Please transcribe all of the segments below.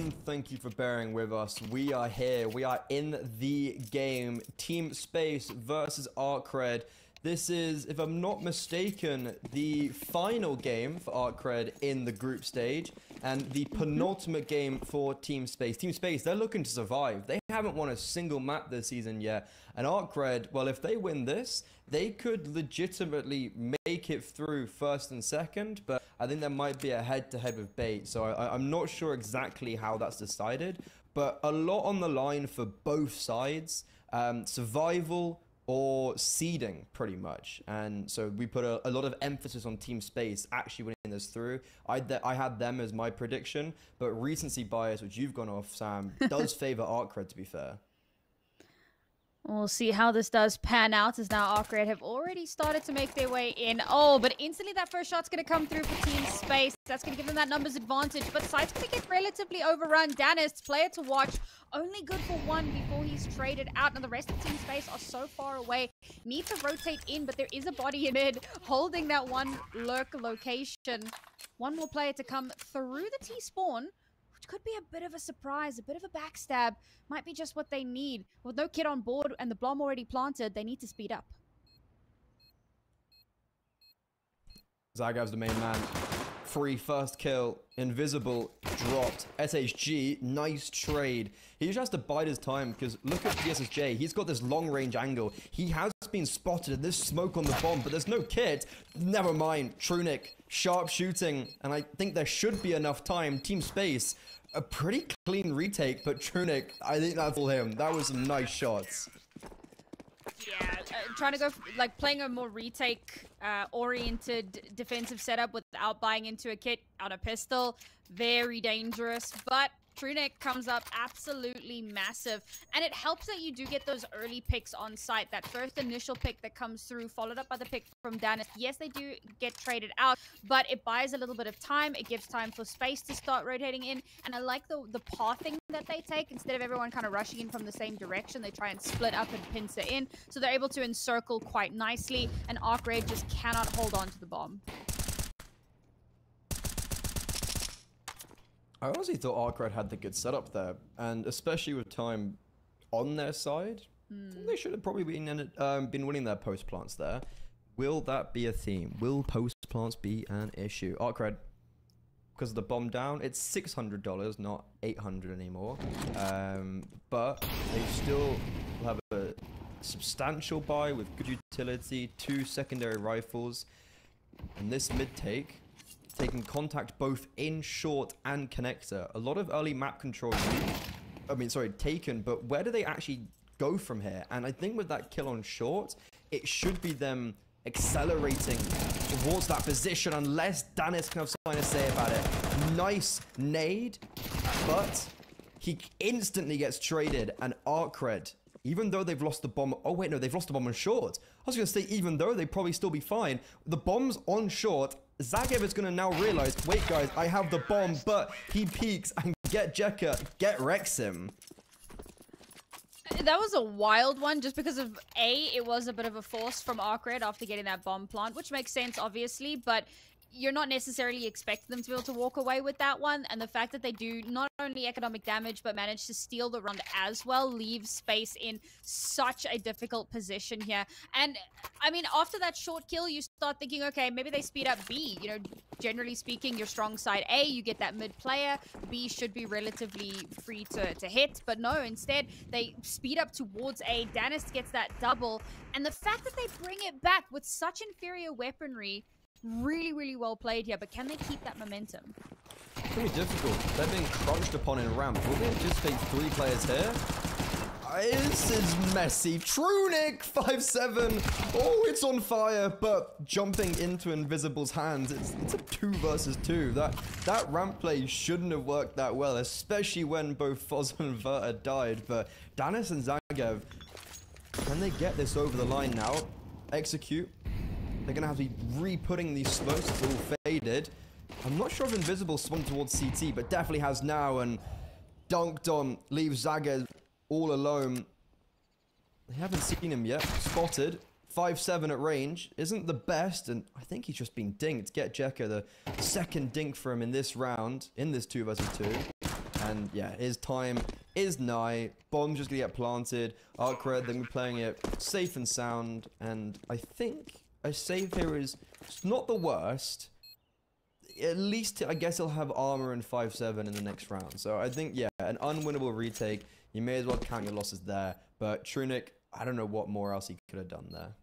everyone, thank you for bearing with us. We are here. We are in the game. Team Space versus ARCRED. This is, if I'm not mistaken, the final game for ARCRED in the group stage and the penultimate game for Team Space. Team Space, they're looking to survive. They haven't won a single map this season yet. And ARCRED, well, if they win this, they could legitimately make it through first and second, but I think there might be a head-to-head with bait. So I'm not sure exactly how that's decided, but a lot on the line for both sides. Survival or seeding, pretty much. And so we put a lot of emphasis on Team Space actually winning this through. I had them as my prediction, but recency bias, which you've gone off, Sam, does favor ARCRED, to be fair. We'll see how this does pan out, as now ARCRED have already started to make their way in. Oh, but instantly that first shot's going to come through for Team Space. That's going to give them that numbers advantage, but Side's going to get relatively overrun. Danis, player to watch, only good for one before he's traded out. Now the rest of Team Space are so far away. Need to rotate in, but there is a body in mid holding that one lurk location. One more player to come through the T-spawn, which could be a bit of a surprise, a bit of a backstab. Might be just what they need. With no kid on board and the bomb already planted, they need to speed up. Zagav's the main man. Free first kill. Invisible dropped. SHG, nice trade. He just has to bide his time because look at GSSJ. He's got this long range angle. He has been spotted and there's smoke on the bomb, but there's no kit. Never mind. Trunic, sharp shooting. And I think there should be enough time. Team Space, a pretty clean retake, but Trunic, I think that's all him. That was some nice shots. Yeah, trying to go, like, playing a more retake-oriented defensive setup without buying into a kit on a pistol. Very dangerous, but Trunic comes up absolutely massive. And it helps that you do get those early picks on site. That first initial pick that comes through, followed up by the pick from Danis. Yes, they do get traded out, but it buys a little bit of time. It gives time for Space to start rotating in. And I like the pathing that they take. Instead of everyone kind of rushing in from the same direction, they try and split up and pincer in. So they're able to encircle quite nicely. And ARCRED just cannot hold on to the bomb. I honestly thought ARCRED had the good setup there, and especially with time on their side, they should have probably been winning their post plants there. Will that be a theme? Will post plants be an issue? ARCRED, because of the bomb down, it's $600, not $800 anymore. But they still have a substantial buy with good utility, 2 secondary rifles, and this mid take. Taking contact both in short and connector. A lot of early map control taken, but where do they actually go from here? And I think with that kill on short, it should be them accelerating towards that position unless Danis can have something to say about it. Nice nade, but he instantly gets traded, and ARCRED, even though they've lost the bomb, oh wait, no, they've lost the bomb on short. I was gonna say, even though they'd probably still be fine, the bomb's on short. Zagev is gonna now realize, wait guys, I have the bomb, but he peeks and get Jekka, get Rexham. That was a wild one just because of it was a bit of a force from ARCRED after getting that bomb plant, which makes sense obviously, but you're not necessarily expecting them to be able to walk away with that one, and the fact that they do not only economic damage but manage to steal the round as well leaves Space in such a difficult position here. And I mean, after that short kill, you start thinking, okay, maybe they speed up B. You know, generally speaking, your strong side A, you get that mid player. B should be relatively free to hit, but no, instead they speed up towards A. Danis gets that double, and the fact that they bring it back with such inferior weaponry, really, really well played here, but can they keep that momentum? It's pretty difficult. They're being crunched upon in ramp. Will they anticipate 3 players here? This is messy. Trunic, 5-7. Oh, it's on fire, but jumping into Invisible's hands, it's a 2 versus 2. That ramp play shouldn't have worked that well, especially when both Foz and Verta died. But Danis and Zagev, can they get this over the line now? Execute. They're going to have to be re-putting these smokes. It's all faded. I'm not sure if Invisible swung towards CT, but definitely has now. And dunked on. Leaves Zagev all alone. They haven't seen him yet. Spotted. 5-7 at range. Isn't the best. And I think he's just been dinked. Get Jekka the second dink for him in this round. In this 2 versus 2. And yeah, his time is nigh. Bomb's just gonna get planted. ARCRED, then we're playing it safe and sound. And I think a save here is not the worst. At least, I guess he'll have armor and 5-7 in the next round. So I think, yeah, an unwinnable retake. You may as well count your losses there. But Trunic, I don't know what more else he could have done there.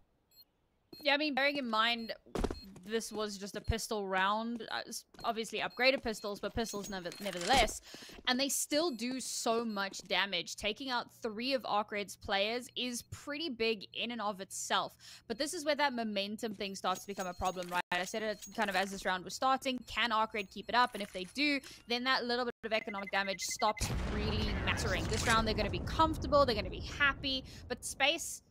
Yeah, I mean, bearing in mind, this was just a pistol round. Obviously upgraded pistols, but pistols nevertheless. And they still do so much damage. Taking out 3 of ARCRED's players is pretty big in and of itself. But this is where that momentum thing starts to become a problem, right? I said it kind of as this round was starting. Can ARCRED keep it up? And if they do, then that little bit of economic damage stops really mattering. This round, they're going to be comfortable. They're going to be happy. But Space,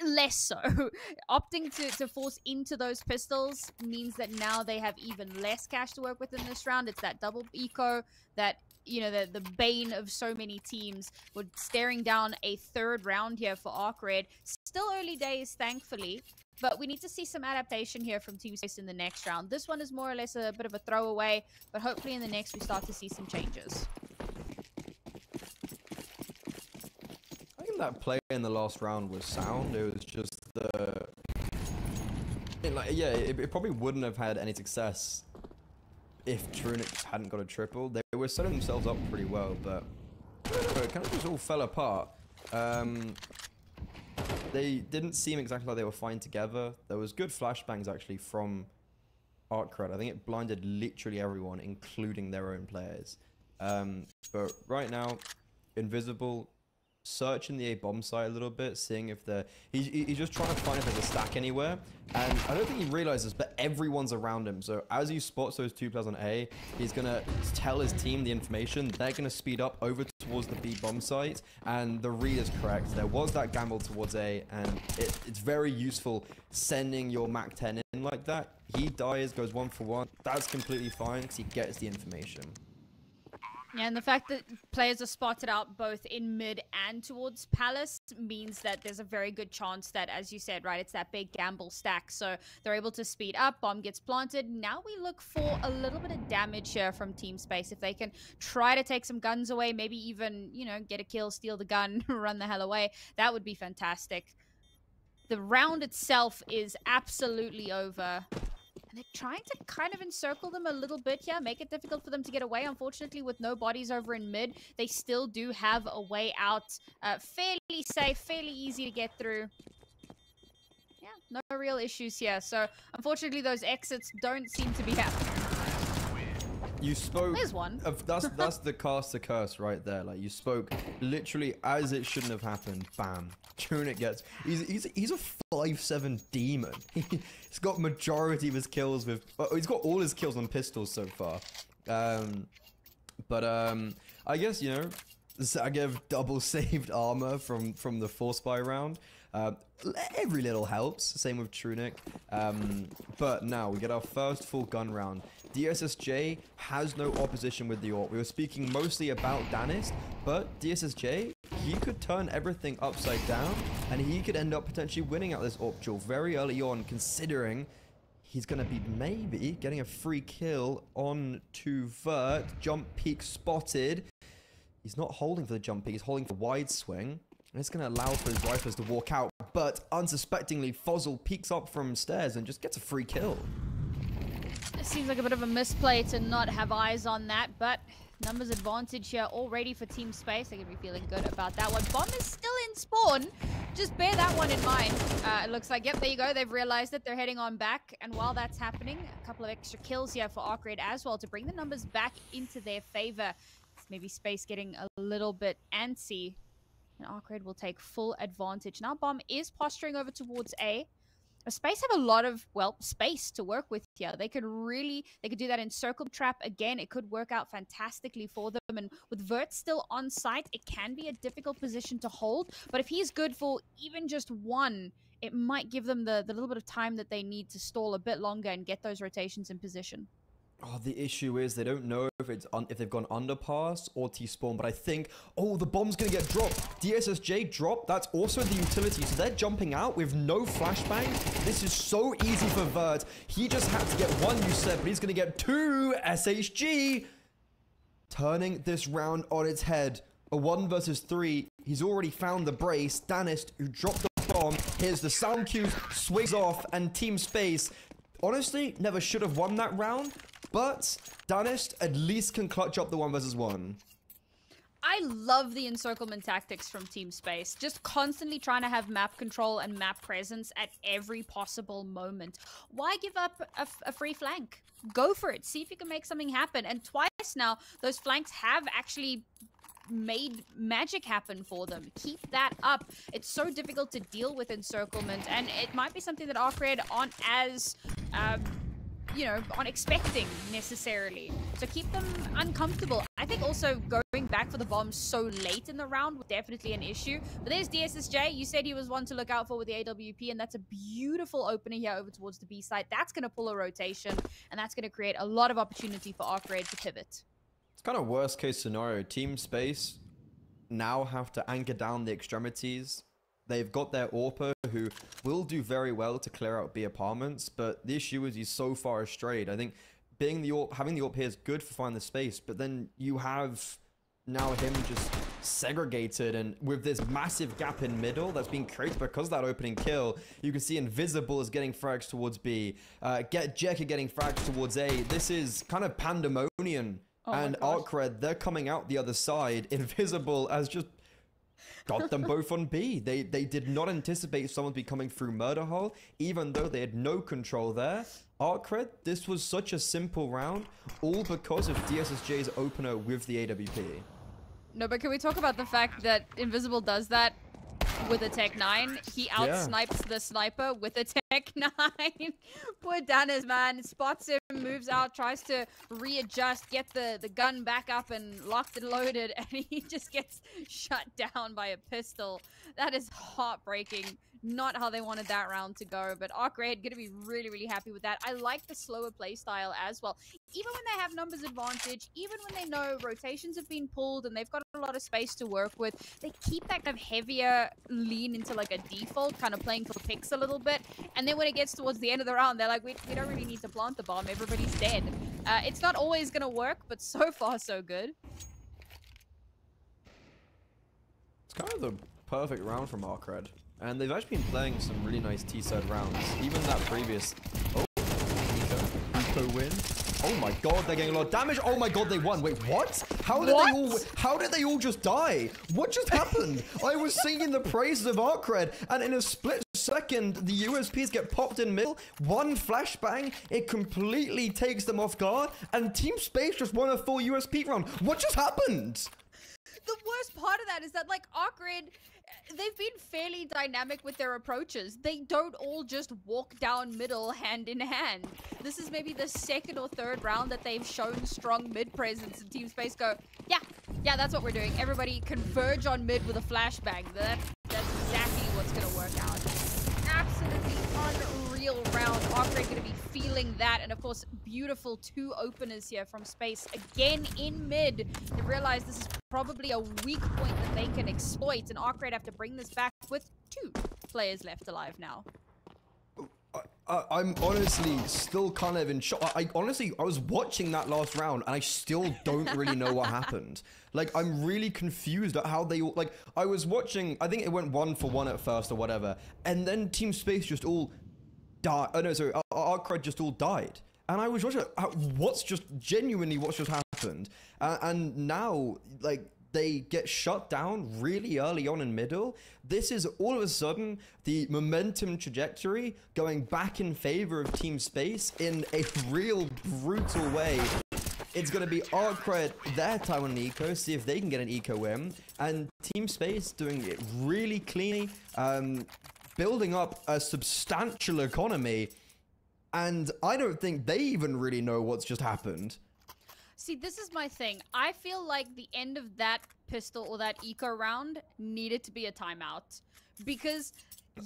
less so. Opting to force into those pistols means that now they have even less cash to work with in this round. It's that double eco that, you know, the bane of so many teams. We're staring down a 3rd round here for ARCRED. Still early days, thankfully, but we need to see some adaptation here from Team Space in the next round. This one is more or less a bit of a throwaway, but hopefully in the next we start to see some changes. That play in the last round was sound. It was just the it probably wouldn't have had any success if Trunic hadn't got a triple. They were setting themselves up pretty well, but it kind of just all fell apart. They didn't seem exactly like they were fine together. There was good flashbangs actually from ARCRED. I think it blinded literally everyone, including their own players. But right now, Invisible searching the A bomb site a little bit, seeing if he's just trying to find if there's a stack anywhere. And I don't think he realizes, but everyone's around him. So as he spots those 2 players on A, he's gonna tell his team the information. They're gonna speed up over towards the B bomb site, and the read is correct. There was that gamble towards A, and it's very useful sending your Mac 10 in like that. He dies, goes 1 for 1. That's completely fine because he gets the information. Yeah, and the fact that players are spotted out both in mid and towards Palace means that there's a very good chance that, as you said, right, it's that big gamble stack. So they're able to speed up, bomb gets planted. Now we look for a little bit of damage here from Team Space. If they can try to take some guns away, maybe even, you know, get a kill, steal the gun, run the hell away, that would be fantastic. The round itself is absolutely over. They're trying to kind of encircle them a little bit here, make it difficult for them to get away. Unfortunately, with no bodies over in mid, they still do have a way out. Fairly safe, fairly easy to get through. Yeah, no real issues here. So, unfortunately, those exits don't seem to be happening. You spoke. There's one. That's the caster curse right there. Like, you spoke literally as it shouldn't have happened. Bam. Trunic gets. He's a 5-7 demon. He's got majority of his kills with. He's got all his kills on pistols so far. I guess, you know, Zagev double saved armor from the force buy round. Every little helps. Same with Trunic. But now we get our first full gun round. DSSJ has no opposition with the AWP. We were speaking mostly about Danis, but DSSJ, he could turn everything upside down, and he could end up potentially winning out this AWP duel very early on, considering he's going to be maybe getting a free kill on to Vert. Jump peak spotted. He's not holding for the jump peak, he's holding for wide swing. And it's going to allow for his rifles to walk out, but unsuspectingly, Fozzle peeks up from stairs and just gets a free kill. It seems like a bit of a misplay to not have eyes on that, but numbers advantage here already for Team Space. They're going to be feeling good about that one. Bomb is still in spawn. Just bear that one in mind. It looks like, yep, there you go. They've realized that they're heading on back. And while that's happening, a couple of extra kills here for ARCRED as well to bring the numbers back into their favor. Maybe Space getting a little bit antsy. And ARCRED will take full advantage. Now Bomb is posturing over towards A. Space have a lot of, well, space to work with here. They could do that in circle trap again. It could work out fantastically for them. And with Vert still on site, it can be a difficult position to hold. But if he's good for even just one, it might give them the little bit of time that they need to stall a bit longer and get those rotations in position. Oh, the issue is they don't know if if they've gone underpass or T-spawn, but I think, oh, the bomb's gonna get dropped. DSSJ dropped, that's also the utility, so they're jumping out with no flashbang. This is so easy for Vert. He just had to get one, you said, but he's gonna get two SHG. turning this round on its head. A 1 versus 3. He's already found the brace. Danist, who dropped the bomb. Here's the sound cues, swings off, and Team Space, honestly, never should have won that round, but Danist at least can clutch up the 1 versus 1. I love the encirclement tactics from Team Space. Just constantly trying to have map control and map presence at every possible moment. Why give up a free flank? Go for it. See if you can make something happen. And twice now, those flanks have actually made magic happen for them. Keep that up. It's so difficult to deal with encirclement, and it might be something that ARCRED aren't as aren't expecting necessarily. So keep them uncomfortable. I think also going back for the bomb so late in the round was definitely an issue. But there's DSSJ. You said he was one to look out for with the AWP, and that's a beautiful opener here over towards the B side. That's going to pull a rotation, and that's going to create a lot of opportunity for ARCRED to pivot. It's kind of worst case scenario. Team Space now have to anchor down the extremities. They've got their AWPer, who will do very well to clear out B apartments, but the issue is he's so far astrayed. I think having the AWP here is good for finding the space, but then you have now him just segregated, and with this massive gap in middle that's been created because of that opening kill, you can see Invisible is getting frags towards B, Jekka getting frags towards A. This is kind of pandemonium. Oh and ARCRED, they're coming out the other side. Invisible has just got them both on B. They did not anticipate someone to be coming through Murder Hole, even though they had no control there. ARCRED, this was such a simple round, all because of DSSJ's opener with the AWP. No, but can we talk about the fact that Invisible does that with a Tech 9? He out-snipes the sniper with a Tech 9. Poor Danis, man. Spots him, moves out, tries to readjust, get the gun back up and locked and loaded, and he just gets shut down by a pistol. That is heartbreaking. Not how they wanted that round to go, but ARCRED gonna be really, really happy with that. I like the slower play style as well. Even when they have numbers advantage, even when they know rotations have been pulled and they've got a lot of space to work with, they keep that kind of heavier lean into like a default, kind of playing for picks a little bit. And then when it gets towards the end of the round, they're like, we don't really need to plant the bomb. Everybody's dead. It's not always gonna work, but so far so good. It's kind of the perfect round from ARCRED. And they've actually been playing some really nice T-side rounds. Even that previous... Oh, Eco win. Oh my god, they're getting a lot of damage. Oh my god, they won. Wait, what? How did they all just die? What just happened? I was singing the praises of ARCRED, and in a split second, the USPs get popped in middle. One flashbang, it completely takes them off guard, and Team Space just won a full USP round. What just happened? The worst part of that is that, like, ARCRED, they've been fairly dynamic with their approaches. They don't all just walk down middle hand in hand. This is maybe the second or third round that they've shown strong mid presence, and Team Space go, yeah, that's what we're doing. Everybody converge on mid with a flashbang. That's exactly what's going to work out. Absolutely unreal round. ARCRED going to be feeling that, and of course, beautiful 2 openers here from Space. Again in mid, they realize this is probably a weak point that they can exploit, and ARCRED have to bring this back with 2 players left alive now. I'm honestly still kind of in shock. I was watching that last round, and I still don't really know what happened. Like, I'm really confused at how they all, like, I was watching, I think it went 1 for 1 at first or whatever, and then Team Space just all died. Oh no, sorry, ARCRED just all died. And I was watching, what's just happened? And now, like, they get shut down really early on in middle. This is all of a sudden the momentum trajectory going back in favor of Team Space in a real brutal way. It's going to be ARCRED their time on an eco, see if they can get an eco win. And Team Space doing it really cleanly, building up a substantial economy. And I don't think they even really know what's just happened. See, this is my thing. I feel like the end of that pistol or that eco round needed to be a timeout. Because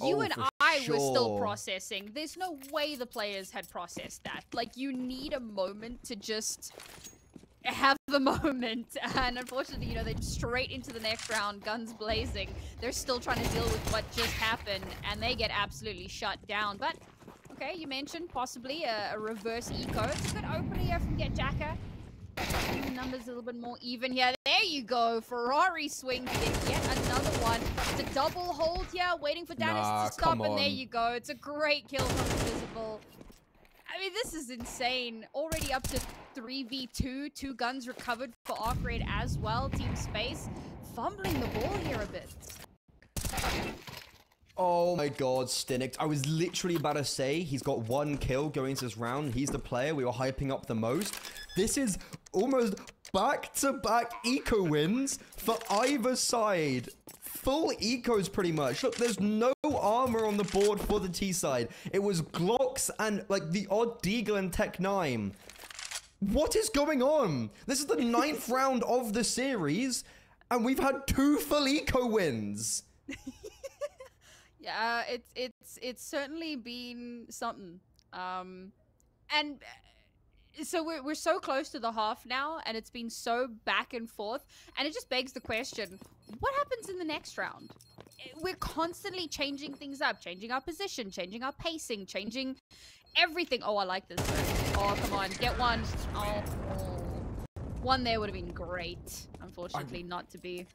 you and I were still processing. There's no way the players had processed that. Like, you need a moment to just have the moment. And unfortunately, you know, they're straight into the next round, guns blazing. They're still trying to deal with what just happened, and they get absolutely shut down. But, okay, you mentioned possibly a reverse eco. It's a good opener here from Jekka. The numbers a little bit more even here. There you go. Ferrari swing to get yet another one. It's a double hold here, waiting for Dennis to stop, and there you go. It's a great kill from Invisible. I mean, this is insane. Already up to 3v2. 2 guns recovered for ARCRED as well. Team Space fumbling the ball here a bit. Oh my god, Stinix. I was literally about to say he's got 1 kill going into this round. He's the player we were hyping up the most. This is almost back-to-back eco wins for either side. Full ecos pretty much. Look, there's no armor on the board for the T side. It was Glocks and like the odd Deagle and Tech 9. What is going on? This is the 9th round of the series and we've had 2 full eco wins. Yeah, it's certainly been something. And so we're so close to the half now, and it's been so back and forth, and it just begs the question: what happens in the next round? We're constantly changing things up, changing our position, changing our pacing, changing everything. Oh, I like this. Oh, come on, get one. Oh, one there would have been great. Unfortunately, not to be.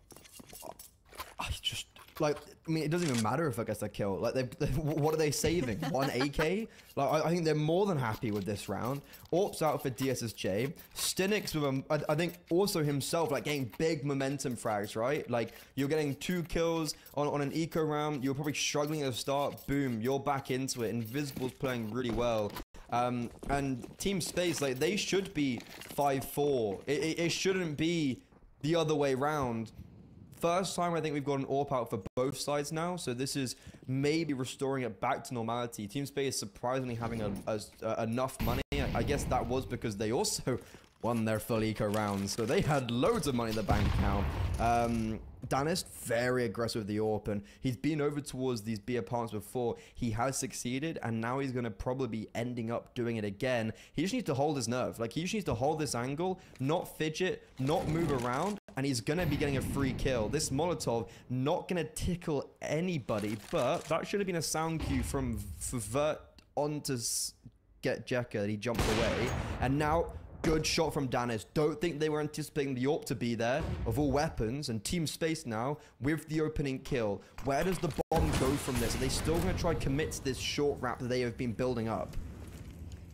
I just like. I mean, it doesn't even matter if I guess I kill. Like, what are they saving? 1 AK? Like, I think they're more than happy with this round. Orp's out for DSSJ. Stinix with I think also himself, like, getting big momentum frags, right? Like, you're getting 2 kills on an eco round. You're probably struggling at the start. Boom, you're back into it. Invisible's playing really well. And Team Space, like, they should be 5-4. It shouldn't be the other way round. First time I think we've got an AWP out for both sides now, so this is maybe restoring it back to normality. Team Space surprisingly having enough money. I guess that was because they also won their full eco rounds, so they had loads of money in the bank account. Danis, very aggressive with the AWP, and he's been over towards these B apartments before. He has succeeded, and now he's going to probably be ending up doing it again. He just needs to hold his nerve. Like, he just needs to hold this angle, not fidget, not move around, and he's going to be getting a free kill. This Molotov, not going to tickle anybody, but that should have been a sound cue from Vert on to get Jekka that he jumped away. And now, good shot from Danis. Don't think they were anticipating the AWP to be there, of all weapons, and Team Space now with the opening kill. Where does the bomb go from this? Are they still going to try commit to this short wrap that they have been building up?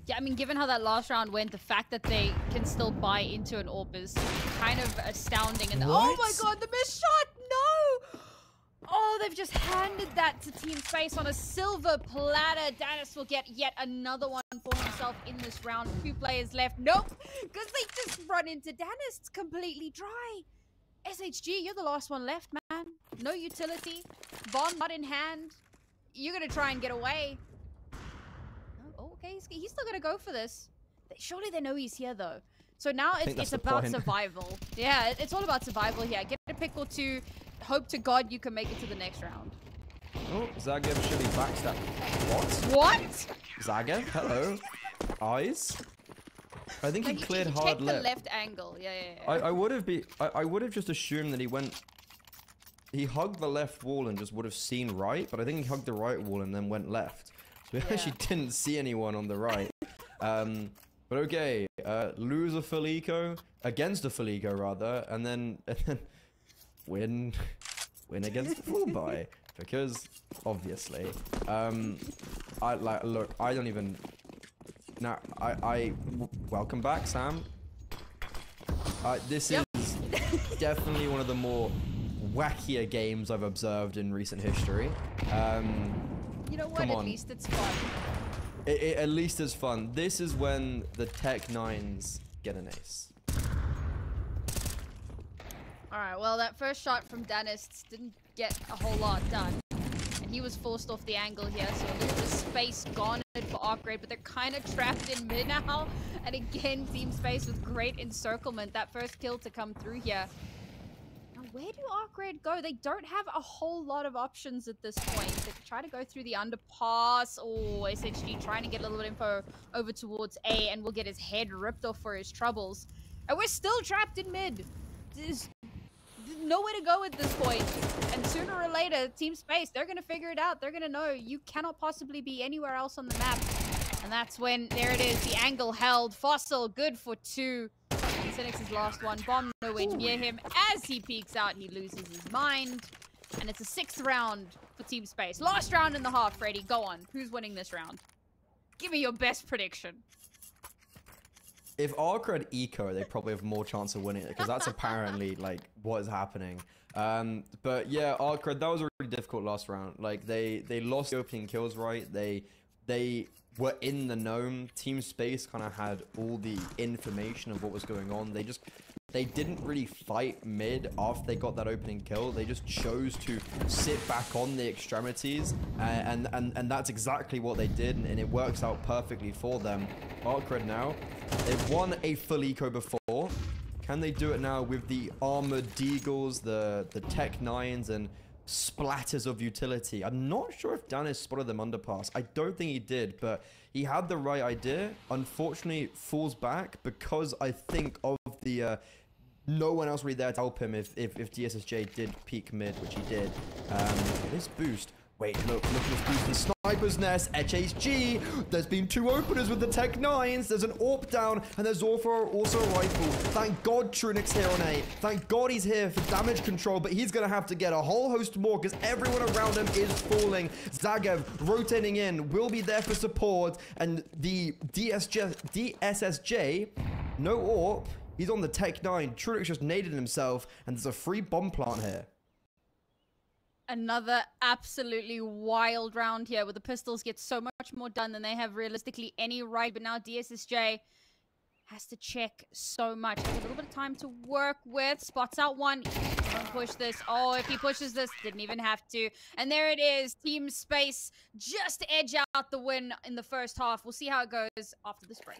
Yeah, I mean, given how that last round went, the fact that they can still buy into an AWP is kind of astounding. And oh my god, the missed shot! No! Oh, they've just handed that to Team Space on a silver platter. Danis will get yet another one for himself in this round. 2 players left. Nope, because they just run into Danis. It's completely dry. SHG, you're the last one left, man. No utility. Bomb not in hand. You're going to try and get away. Oh, okay, he's still going to go for this. Surely they know he's here, though. So now it's about survival. Yeah, it's all about survival here. Get a pick or 2. Hope to God you can make it to the next round. Oh, Zagev should be backstabbed. What? What? Zagev, hello. Eyes. I think he cleared hard left. The left angle. Yeah. I would have just assumed that he went. He hugged the left wall and just would have seen right, but I think he hugged the right wall and then went left. So he actually didn't see anyone on the right. But okay, lose a full eco against a full eco rather, and then win against the full buy, because obviously look, I don't even now. Welcome back, Sam. This is definitely one of the more wackier games I've observed in recent history. You know what? At least it's fun. At least it's fun. This is when the Tech 9s get an ace. Alright, well, that first shot from Danis didn't get a whole lot done. And he was forced off the angle here, so a little bit of space gone for ARCRED, but they're kind of trapped in mid now. And again, Team Space with great encirclement. That first kill to come through here. Now, where do ARCRED go? They don't have a whole lot of options at this point. They try to go through the underpass. Oh, SHG trying to get a little bit of info over towards A, and will get his head ripped off for his troubles. And we're still trapped in mid. There's nowhere to go at this point. And sooner or later, Team Space, they're going to figure it out. They're going to know you cannot possibly be anywhere else on the map. And that's when, there it is, the angle held. Fossil, good for 2. Cynic's last one. Bomb nowhere near him. As he peeks out, he loses his mind. And it's a 6th round for Team Space. Last round in the half, Freddy. Go on. Who's winning this round? Give me your best prediction. If ARCRED eco, they probably have more chance of winning it, because that's apparently like what is happening. But yeah, ARCRED, that was a really difficult last round. Like they lost the opening kills, right? They were in the gnome. Team Space kind of had all the information of what was going on. They didn't really fight mid after they got that opening kill. They just chose to sit back on the extremities, and that's exactly what they did, and it works out perfectly for them. ARCRED now, they've won a full eco before. Can they do it now with the armored deagles, the Tech 9s, and splatters of utility? I'm not sure if Dennis spotted them underpass. I don't think he did, but he had the right idea. Unfortunately, falls back because I think of the no one else really there to help him if DSSJ did peek mid, which he did. This boost. Wait, look at this boost. The Sniper's Nest, HHG. There's been 2 openers with the Tech 9s. There's an AWP down, and there's also a rifle. Thank God Trunik's here on A. Thank God he's here for damage control, but he's going to have to get a whole host more because everyone around him is falling. Zagev rotating in, will be there for support, and the DSSJ, no AWP. He's on the Tech 9. Trunik's just naded himself, and there's a free bomb plant here. Another absolutely wild round here where the pistols get so much more done than they have realistically any right. But now DSSJ has to check so much. Has a little bit of time to work with. Spots out one. Don't push this. Oh, if he pushes this, didn't even have to. And there it is. Team Space just edge out the win in the first half. We'll see how it goes after this break.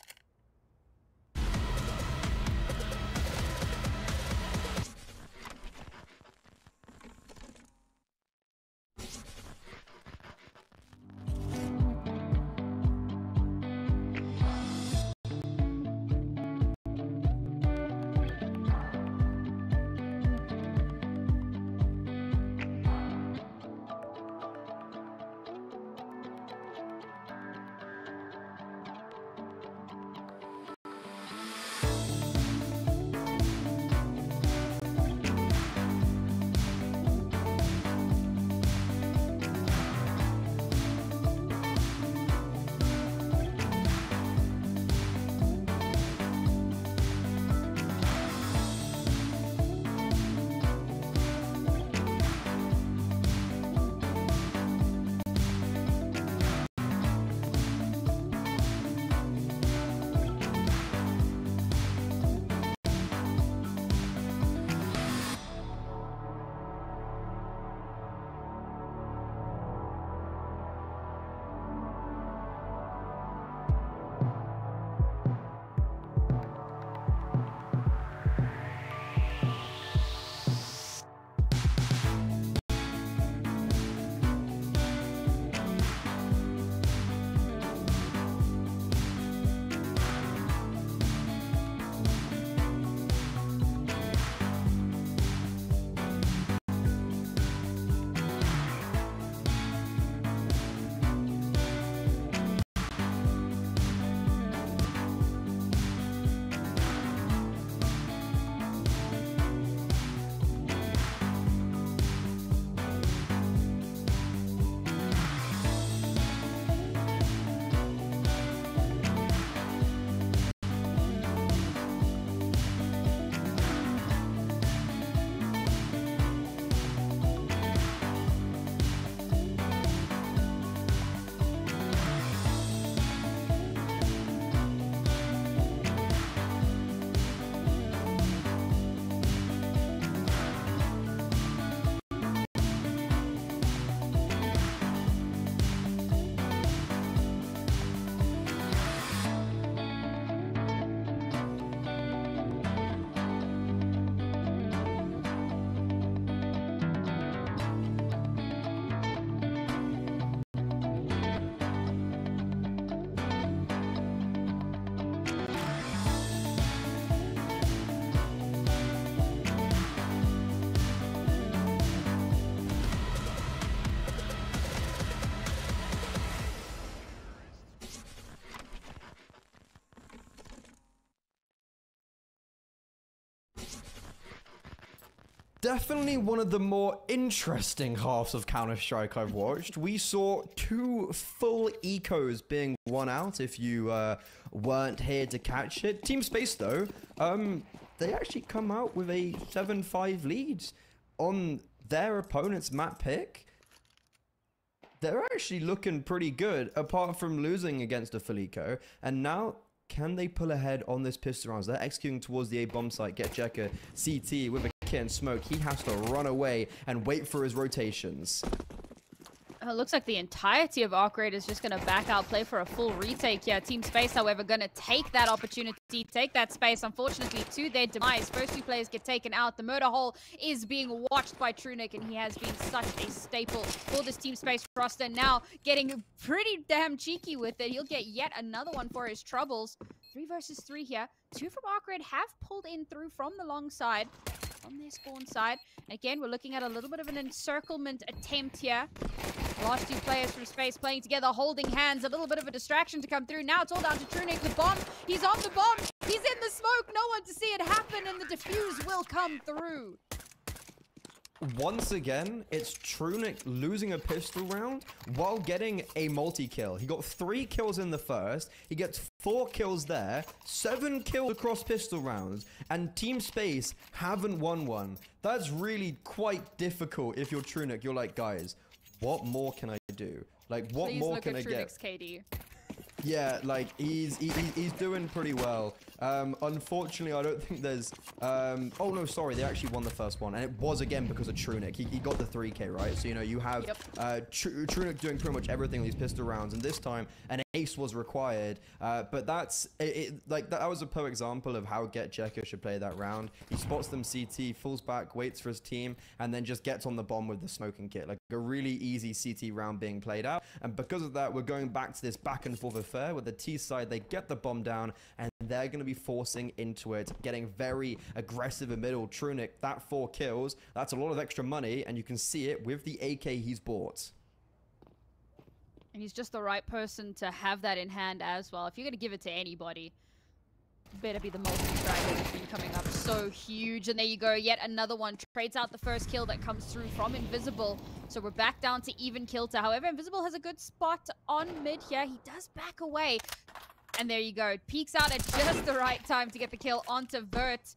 definitely one of the more interesting halves of Counter-Strike I've watched. We saw 2 full ecos being won out if you weren't here to catch it. Team Space, though, they actually come out with a 7-5 lead on their opponent's map pick. They're actually looking pretty good, apart from losing against a full eco. And now, can they pull ahead on this pistol rounds? They're executing towards the A bomb site, get Jekka CT with a kit and smoke. He has to run away and wait for his rotations. It looks like the entirety of ARCRED is just going to back out, play for a full retake here. Team Space, however, going to take that opportunity, take that space, unfortunately, to their demise. First 2 players get taken out. The murder hole is being watched by TrueNick, and he has been such a staple for this Team Space roster. Now, getting pretty damn cheeky with it. He'll get yet another one for his troubles. 3 versus 3 here. 2 from ARCRED have pulled in through from the long side, on their spawn side. Again, we're looking at a little bit of an encirclement attempt here. Last 2 players from Space playing together, holding hands. A little bit of a distraction to come through. Now it's all down to TrueNick. The bomb. He's on the bomb. He's in the smoke. No one to see it happen, and the defuse will come through. Once again, it's TrueNick losing a pistol round while getting a multi-kill. He got 3 kills in the first. He gets 4 kills there, 7 kills across pistol rounds, and Team Space haven't won one. That's really quite difficult if you're TrueNick. You're like, guys, what more can I do? Like, what more can I get? KD. Yeah, like, he's doing pretty well. Unfortunately, I don't think there's... oh, no, sorry. They actually won the first one. And it was, again, because of TrueNick. He got the 3K, right? So, you know, you have TrueNick doing pretty much everything on these pistol rounds. And this time, an ace was required. But that's... that was a perfect example of how Get Jekka should play that round. He spots them CT, falls back, waits for his team, and then just gets on the bomb with the smoking kit. Like, a really easy CT round being played out. And because of that, we're going back to this back and forth affair with the T side. They get the bomb down, and they're going to be forcing into it, getting very aggressive in middle. TrueNick, that 4 kills, that's a lot of extra money, and you can see it with the AK he's bought. And he's just the right person to have that in hand as well. If you're going to give it to anybody, better be the multi-frag that's been coming up so huge. And there you go, yet another one. Trades out the first kill that comes through from Invisible. So we're back down to even kilter. However, Invisible has a good spot on mid here. He does back away. And there you go. Peeks out at just the right time to get the kill onto Vert.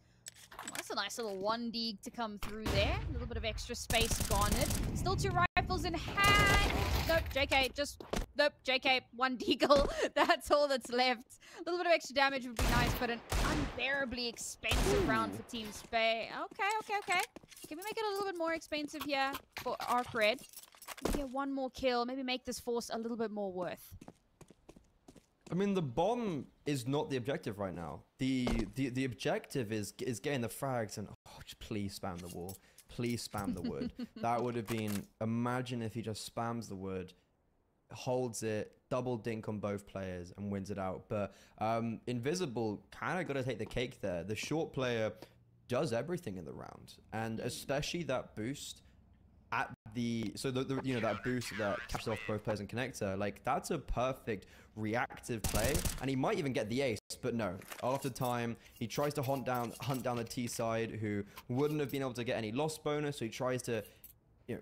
Oh, that's a nice little 1D to come through there. A little bit of extra space garnered. Still 2 rifles in hand. Nope, JK, just... Nope, JK, 1 deagle. That's all that's left. A little bit of extra damage would be nice, but an unbearably expensive round for Team Space. Okay. Can we make it a little bit more expensive here for ARCRED? Maybe get 1 more kill. Maybe make this force a little bit more worth. I mean, the bomb is not the objective right now. The objective is getting the frags and just please spam the wall. Please spam the wood. That would have been... Imagine if he just spams the wood, holds it, double dink on both players, and wins it out. But Invisible kind of got to take the cake there. The short player does everything in the round, and especially that boost at the that boost that catches off both players and connector. Like, that's a perfect reactive play, and he might even get the ace. But no, after time, he tries to hunt down the T side, who wouldn't have been able to get any loss bonus. So he tries to,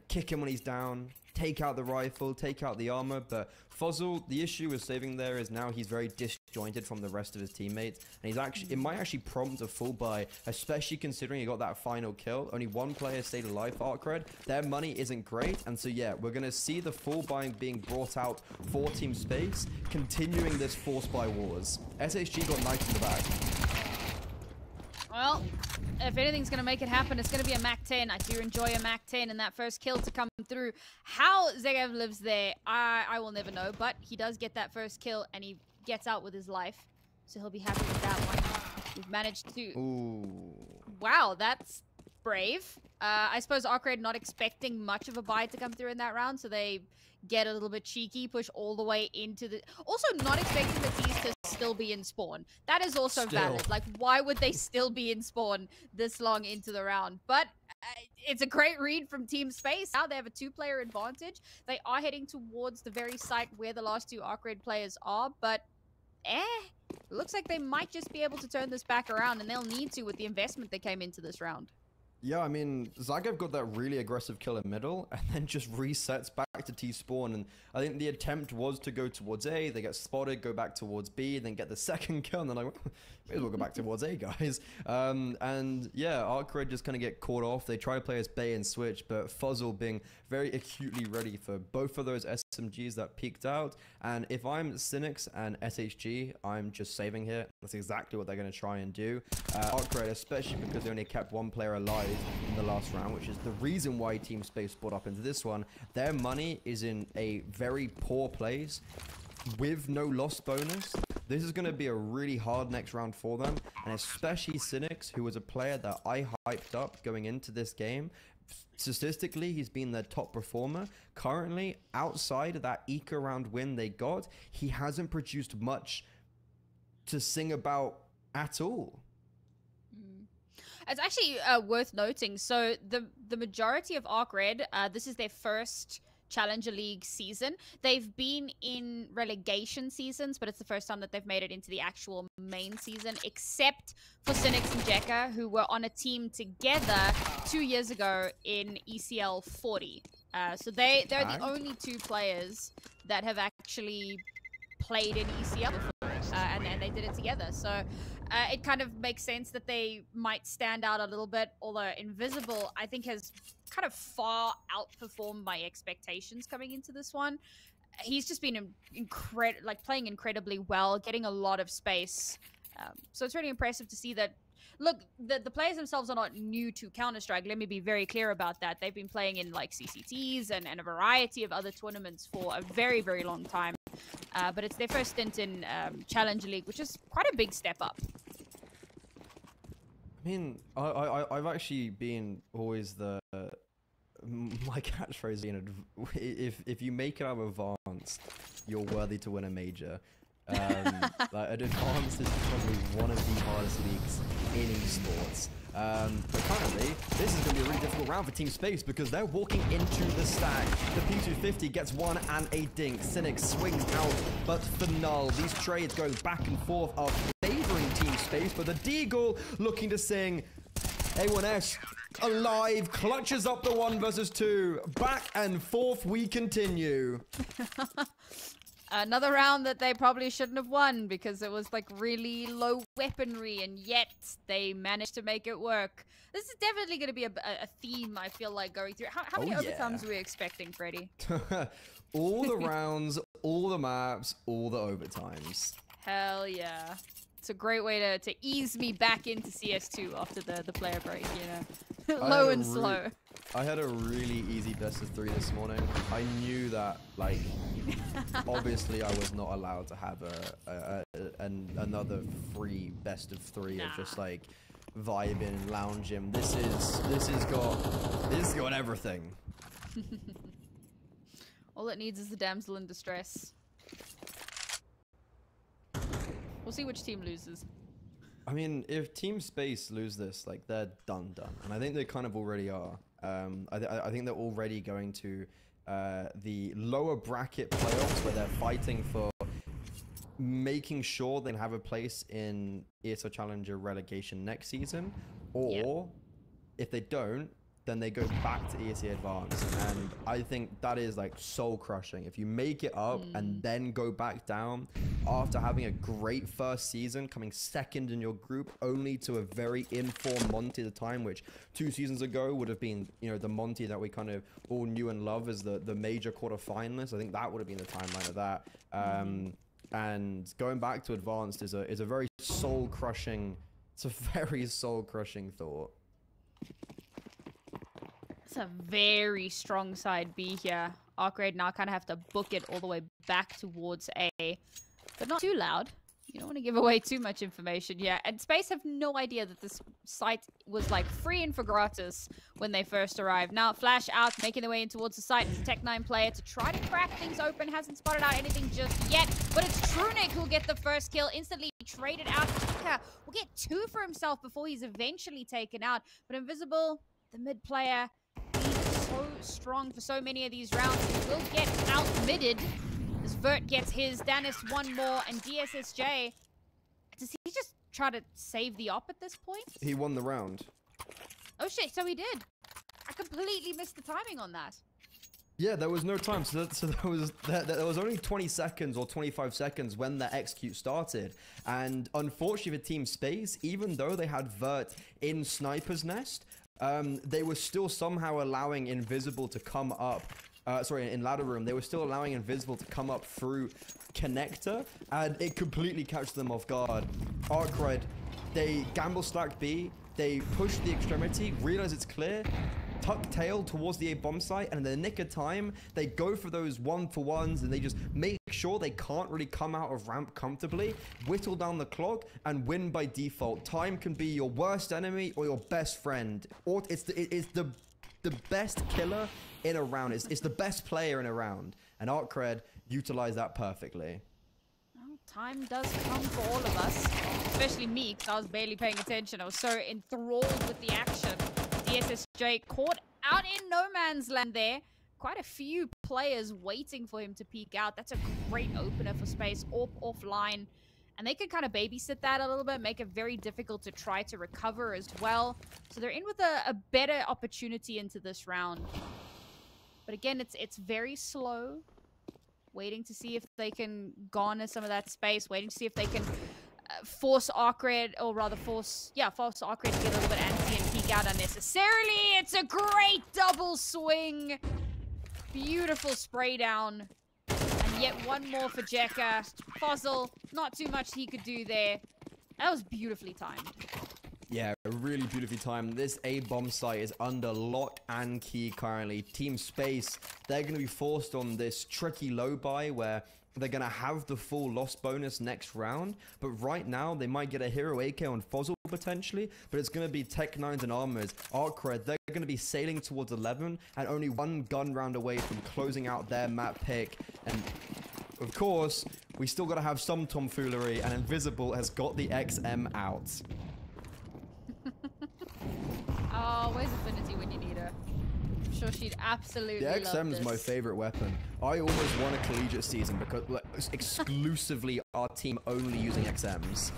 kick him when he's down, take out the rifle, take out the armor. But Fuzzle, the issue with saving there is now he's very disjointed from the rest of his teammates, and it might actually prompt a full buy, especially considering he got that final kill. Only 1 player stayed alive for ARCRED. Their money isn't great, and so yeah, we're gonna see the full buying being brought out for Team Space, continuing this force buy wars. SHG got knifed in the back. Well, if anything's going to make it happen, it's going to be a MAC-10. I do enjoy a MAC-10 and that first kill to come through. How Zegev lives there, I will never know. But he does get that first kill, and he gets out with his life. So he'll be happy with that one. We've managed to... Ooh. Wow, that's brave. I suppose ARCRED not expecting much of a buy to come through in that round, so they get a little bit cheeky, push all the way into the... Also, not expecting the T's to still be in spawn. That is also valid. Like, why would they still be in spawn this long into the round? But it's a great read from Team Space. Now they have a 2-player advantage. They are heading towards the very site where the last 2 ARCRED players are, but looks like they might just be able to turn this back around, and they'll need to with the investment that came into this round. Yeah, I mean, Zagev got that really aggressive kill in middle and then just resets back to T-spawn. And I think the attempt was to go towards A, they get spotted, go back towards B, then get the second kill, and then like, may as well go back towards A, guys. And yeah, ARCRED just kind of get caught off. They try to play as Bay and switch, but Fuzzle being very acutely ready for both of those SMGs that peaked out. And if I'm Cynics and SHG, I'm just saving here. That's exactly what they're going to try and do. ARCRED, especially because they only kept one player alive in the last round, which is the reason why Team Space brought up into this one. Their money is in a very poor place with no loss bonus. This is going to be a really hard next round for them, and especially Cynics, who was a player that I hyped up going into this game. Statistically, he's been their top performer. Currently, outside of that ECA round win they got, he hasn't produced much to sing about at all. It's actually worth noting. So the majority of ARCRED, this is their first Challenger League season. They've been in relegation seasons, but it's the first time that they've made it into the actual main season, except for Cynics and Jekka, who were on a team together 2 years ago in ECL 40. So they're the only two players that have actually played in ECL before, and they did it together. So it kind of makes sense that they might stand out a little bit, although Invisible, I think, has kind of far outperformed my expectations coming into this one. He's just been playing incredibly well, getting a lot of space. So it's really impressive to see that. Look, the players themselves are not new to Counter-Strike. Let me be very clear about that. They've been playing in like CCTs and a variety of other tournaments for a very, very long time. But it's their first stint in Challenger League, which is quite a big step up. I mean, I've actually been always my catchphrase being, if you make it out of advanced, you're worthy to win a major. Like, advanced is probably one of the hardest leagues in esports. But currently, this is going to be a really difficult round for Team Space because they're walking into the stack. The P250 gets one and a dink. Cynic swings out, but for null. These trades going back and forth are favoring Team Space, but the Deagle looking to sing. A1S alive, clutches up the 1 versus 2. Back and forth we continue. Another round that they probably shouldn't have won because it was like really low weaponry, and yet they managed to make it work. This is definitely going to be a theme, I feel like, going through. How many overtimes are we expecting, Freddy? All the rounds, all the maps, all the overtimes. Hell yeah. It's a great way to ease me back into CS2 after the player break, you know. Low and slow. I had a really easy best of 3 this morning. I knew that, like, obviously I was not allowed to have another free best of 3 of just like vibing, lounging. This has got everything. All it needs is the damsel in distress. We'll see which team loses. I mean, if Team Space lose this, like, they're done. And I think they kind of already are. I think they're already going to the lower bracket playoffs where they're fighting for making sure they can have a place in ESL Challenger relegation next season. Or if they don't, then they go back to ESL Advanced. And I think that is like soul crushing. If you make it up and then go back down after having a great first season, coming second in your group, only to a very informed Monty at the time, which 2 seasons ago would have been, you know, the Monty that we kind of all knew and love as the major quarterfinalist. I think that would have been the timeline of that. And going back to Advanced is a very soul crushing, it's a very soul crushing thought. It's a very strong side B here. ARCRED now kind of have to book it all the way back towards A, but not too loud. You don't want to give away too much information here. And Space have no idea that this site was like free and for gratis when they first arrived. Now Flash out, making their way in towards the site. It's a Tech9 player to try to crack things open. Hasn't spotted out anything just yet, but it's Trunic who'll get the first kill. Instantly traded out. Chica will get 2 for himself before he's eventually taken out. But Invisible, the mid player, so strong for so many of these rounds. He will get out-midded as Vert gets his. Danis 1 more, and DSSJ, does he just try to save the op at this point? He won the round. Oh shit, so he did. I completely missed the timing on that. Yeah, there was no time. So there was only 20 seconds or 25 seconds when the execute started. And unfortunately for Team Space, even though they had Vert in Sniper's Nest, they were still somehow allowing Invisible to come up. In Ladder Room, they were still allowing Invisible to come up through Connector, and it completely catches them off guard. ARCRED, they gamble stack B, they push the extremity, realize it's clear, tuck tail towards the A bomb site, and in the nick of time, they go for those 1-for-1s, and they just make sure they can't really come out of ramp comfortably, whittle down the clock, and win by default. Time can be your worst enemy or your best friend, or it's the best killer in a round. It's the best player in a round, and ARCRED utilized that perfectly. Well, time does come for all of us, especially me, because I was barely paying attention. I was so enthralled with the action. The SSJ caught out in no man's land there. Quite a few players waiting for him to peek out. That's a great opener for Space offline. And they can kind of babysit that a little bit, make it very difficult to try to recover as well. So they're in with a better opportunity into this round. But again, it's very slow. Waiting to see if they can garner some of that space. Waiting to see if they can force ARCRED, or rather force ARCRED to get a little bit antsy and peek out unnecessarily. It's a great double swing. Beautiful spray down. And yet one more for Jekka. Fossil, not too much he could do there. That was beautifully timed. Yeah, really beautifully timed. This A bomb site is under lock and key currently. Team Space, they're going to be forced on this tricky low buy where they're going to have the full loss bonus next round. But right now, they might get a hero AK on Fossil potentially, but it's going to be Tech 9s and Armors. ARCRED, they're going to be sailing towards 11 and only one gun round away from closing out their map pick. And of course, we still got to have some tomfoolery, and Invisible has got the XM out. Oh, where's Affinity when you need her? I'm sure she'd absolutely love this. The XM is my favorite weapon. I almost won a collegiate season because exclusively our team only using XMs.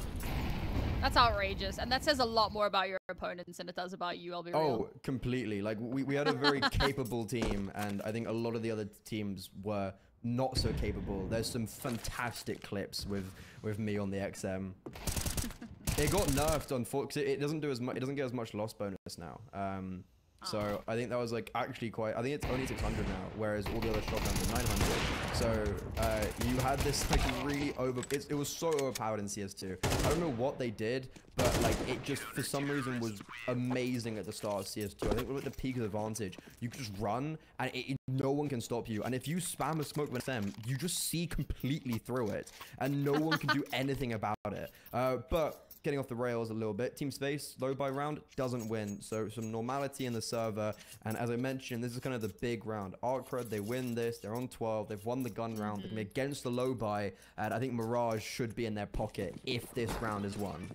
That's outrageous, and that says a lot more about your opponents than it does about you, I'll be real. Oh, completely. Like, we had a very capable team, and I think a lot of the other teams were not so capable. There's some fantastic clips with me on the XM. It got nerfed on because it doesn't do as much. It doesn't get as much loss bonus now. So I think that was like actually quite. I think it's only 600 now, whereas all the other shotguns are 900. So you had this like really it was so overpowered in CS2. I don't know what they did, but like it just for some reason was amazing at the start of CS2. I think at the peak of advantage, you could just run and no one can stop you. And if you spam a smoke with them, you just see completely through it, and no one can do anything about it. But getting off the rails a little bit. Team Space, low buy round, doesn't win. So some normality in the server. And as I mentioned, this is kind of the big round. ARCRED, they win this. They're on 12. They've won the gun round. They're going to be against the low buy. And I think Mirage should be in their pocket if this round is won.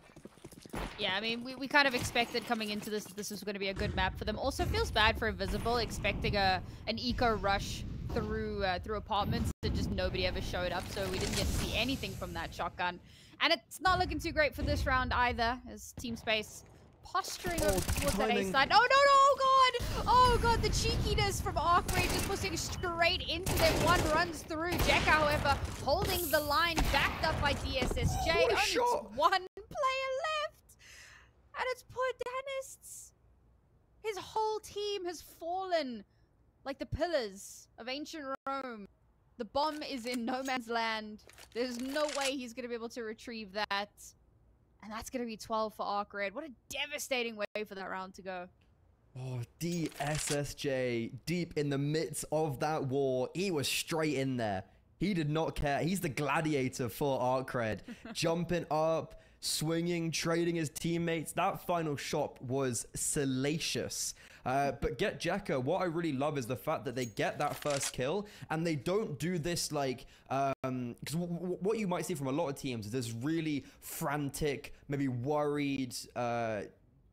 Yeah, I mean, we kind of expected coming into this that this was going to be a good map for them. Also feels bad for Invisible, expecting an eco rush through apartments and just nobody ever showed up. So we didn't get to see anything from that shotgun. And it's not looking too great for this round either, as Team Space posturing over towards that A side. Oh, no, oh, God! Oh, God, the cheekiness from ARCRED just pushing straight into them. One runs through. Jekka, however, holding the line, backed up by DSSJ. Only one player left! And it's poor Dennis. His whole team has fallen like the pillars of ancient Rome. The bomb is in no man's land. There's no way he's going to be able to retrieve that. And that's going to be 12 for ARCRED. What a devastating way for that round to go. Oh, DSSJ, deep in the midst of that war. He was straight in there. He did not care. He's the gladiator for ARCRED. Jumping up, swinging, trading his teammates. That final shot was salacious. But get Jekka, what I really love is the fact that they get that first kill and they don't do this like, because what you might see from a lot of teams is this really frantic, maybe worried,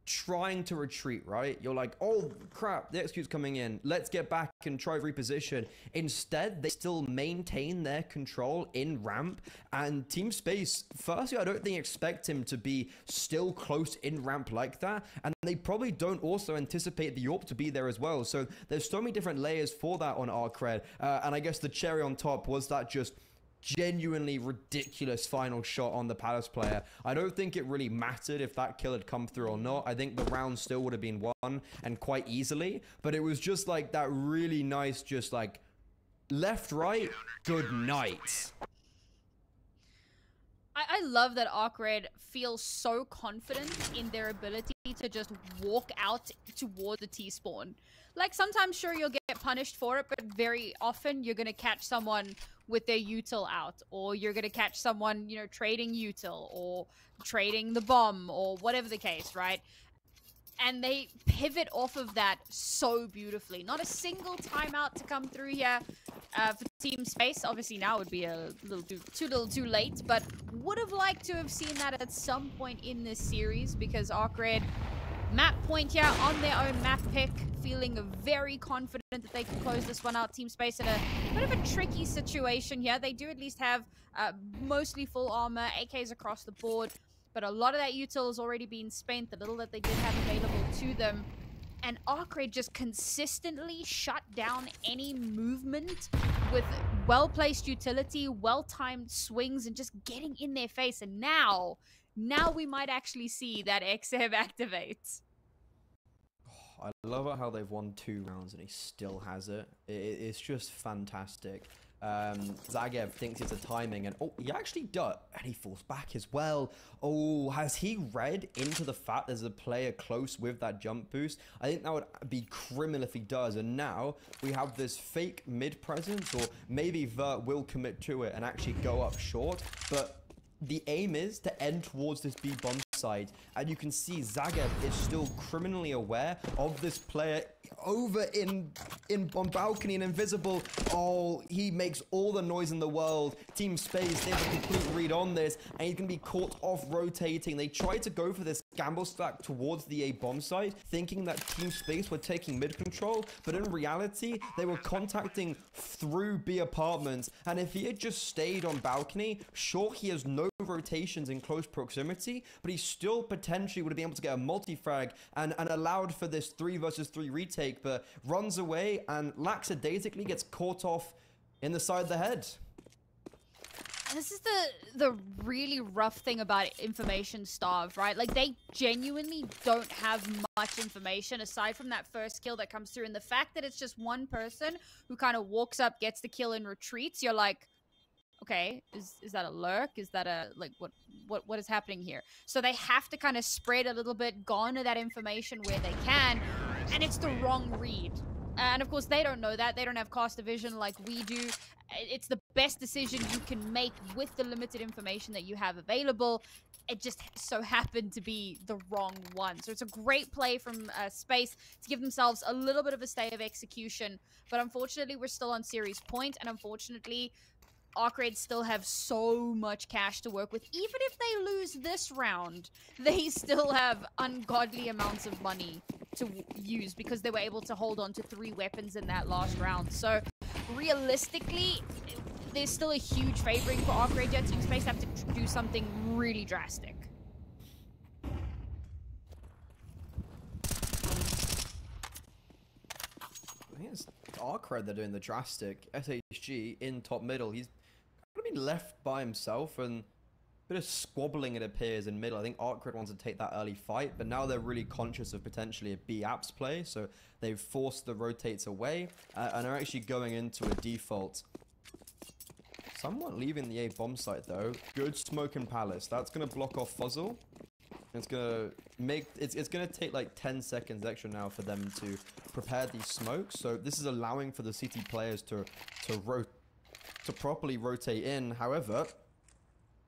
trying to retreat, right? You're like, oh crap, the execute's coming in. Let's get back and try reposition. Instead, they still maintain their control in ramp. And Team Space, firstly, I don't think expect him to be still close in ramp like that. And they probably don't also anticipate the AWP to be there as well. So there's so many different layers for that on ARCRED. And I guess the cherry on top was that just genuinely ridiculous final shot on the Palace player. I don't think it really mattered if that kill had come through or not. I think the round still would have been won, and quite easily, but it was just like that really nice, just like left, right, good night. I love that ARCRED feels so confident in their ability to just walk out toward the T-spawn. Like, sometimes, sure, you'll get punished for it, but very often you're going to catch someone with their util out, or you're going to catch someone, you know, trading util, or trading the bomb, or whatever the case, right? And they pivot off of that so beautifully. Not a single timeout to come through here for Team Space. Obviously now would be a little too late, but would have liked to have seen that at some point in this series, because ARCRED map point here on their own map pick, feeling very confident that they can close this one out. Team Space in a bit of a tricky situation here. They do at least have mostly full armor, AKs across the board, but a lot of that util has already been spent, the little that they did have available to them. And ARCRED just consistently shut down any movement with well-placed utility, well-timed swings, and just getting in their face. And now we might actually see that XM activate. I love it how they've won 2 rounds and he still has it. It's just fantastic. Zagev thinks it's a timing, and oh, he actually does, and he falls back as well. Oh, has he read into the fact there's a player close with that jump boost? I think that would be criminal if he does. And now we have this fake mid presence, or maybe Vert will commit to it and actually go up short, but the aim is to end towards this B bomb side, and you can see Zagev is still criminally aware of this player over on balcony and invisible. Oh, he makes all the noise in the world. Team Space, they have a complete read on this, and he's gonna be caught off rotating. They tried to go for this gamble stack towards the A bomb side, thinking that Team Space were taking mid control, but in reality, they were contacting through B apartments. And if he had just stayed on balcony, sure, he has no rotations in close proximity, but he still potentially would have been able to get a multi-frag and allowed for this 3 versus 3 retake, but runs away and lackadaisically gets caught off in the side of the head. This is the really rough thing about information starved, right? Like, they genuinely don't have much information aside from that first kill that comes through, and the fact that it's just one person who kind of walks up, gets the kill, and retreats. You're like, okay, is that a lurk? Is that a, like, what is happening here? So they have to kind of spread a little bit, garner that information where they can, and it's the wrong read. And of course, they don't know that. They don't have caster vision like we do. It's the best decision you can make with the limited information that you have available. It just so happened to be the wrong one. So it's a great play from Space to give themselves a little bit of a stay of execution. But unfortunately, we're still on series point, and unfortunately, ARCRED still have so much cash to work with. Even if they lose this round, they still have ungodly amounts of money to use because they were able to hold on to 3 weapons in that last round. So realistically, there's still a huge favoring for ARCRED. Yet Team Space have to do something really drastic. I think it's ARCRED they're doing the drastic. SHG in top middle. He's going to be left by himself, and a bit of squabbling it appears in middle. I think ARCRED wants to take that early fight, but now they're really conscious of potentially a B apps play, so they've forced the rotates away and are actually going into a default. Somewhat leaving the A bomb site though. Good smoke in Palace. That's going to block off Fuzzle. It's gonna make it's gonna take like 10 seconds extra now for them to prepare these smokes. So this is allowing for the CT players to properly rotate in. However,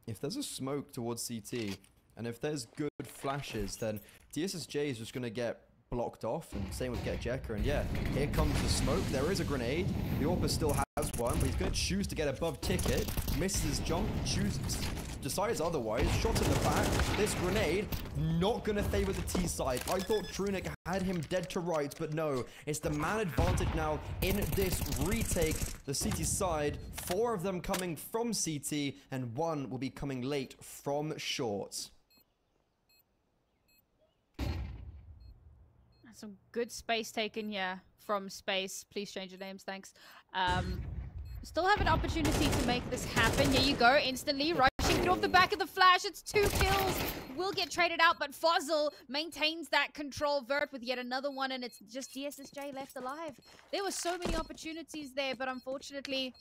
if there's a smoke towards CT and if there's good flashes, then DSSJ is just gonna get blocked off, and same with Get Jekker. And yeah, here comes the smoke. There is a grenade. The AWPer still has one, but he's gonna choose to get above ticket. Misses his jump, chooses decides otherwise. Shot in the back. This grenade not going to favor the T side. I thought Trunic had him dead to rights, but no. It's the man advantage now in this retake. The CT side, 4 of them coming from CT, and 1 will be coming late from short. Some good space taken here from space. Please change your names, thanks. Still have an opportunity to make this happen. Here you go, instantly rushing through off the back of the flash. It's 2 kills. Will get traded out, but Fuzzle maintains that control. Vert with yet another one, and it's just DSSJ left alive. There were so many opportunities there, but unfortunately,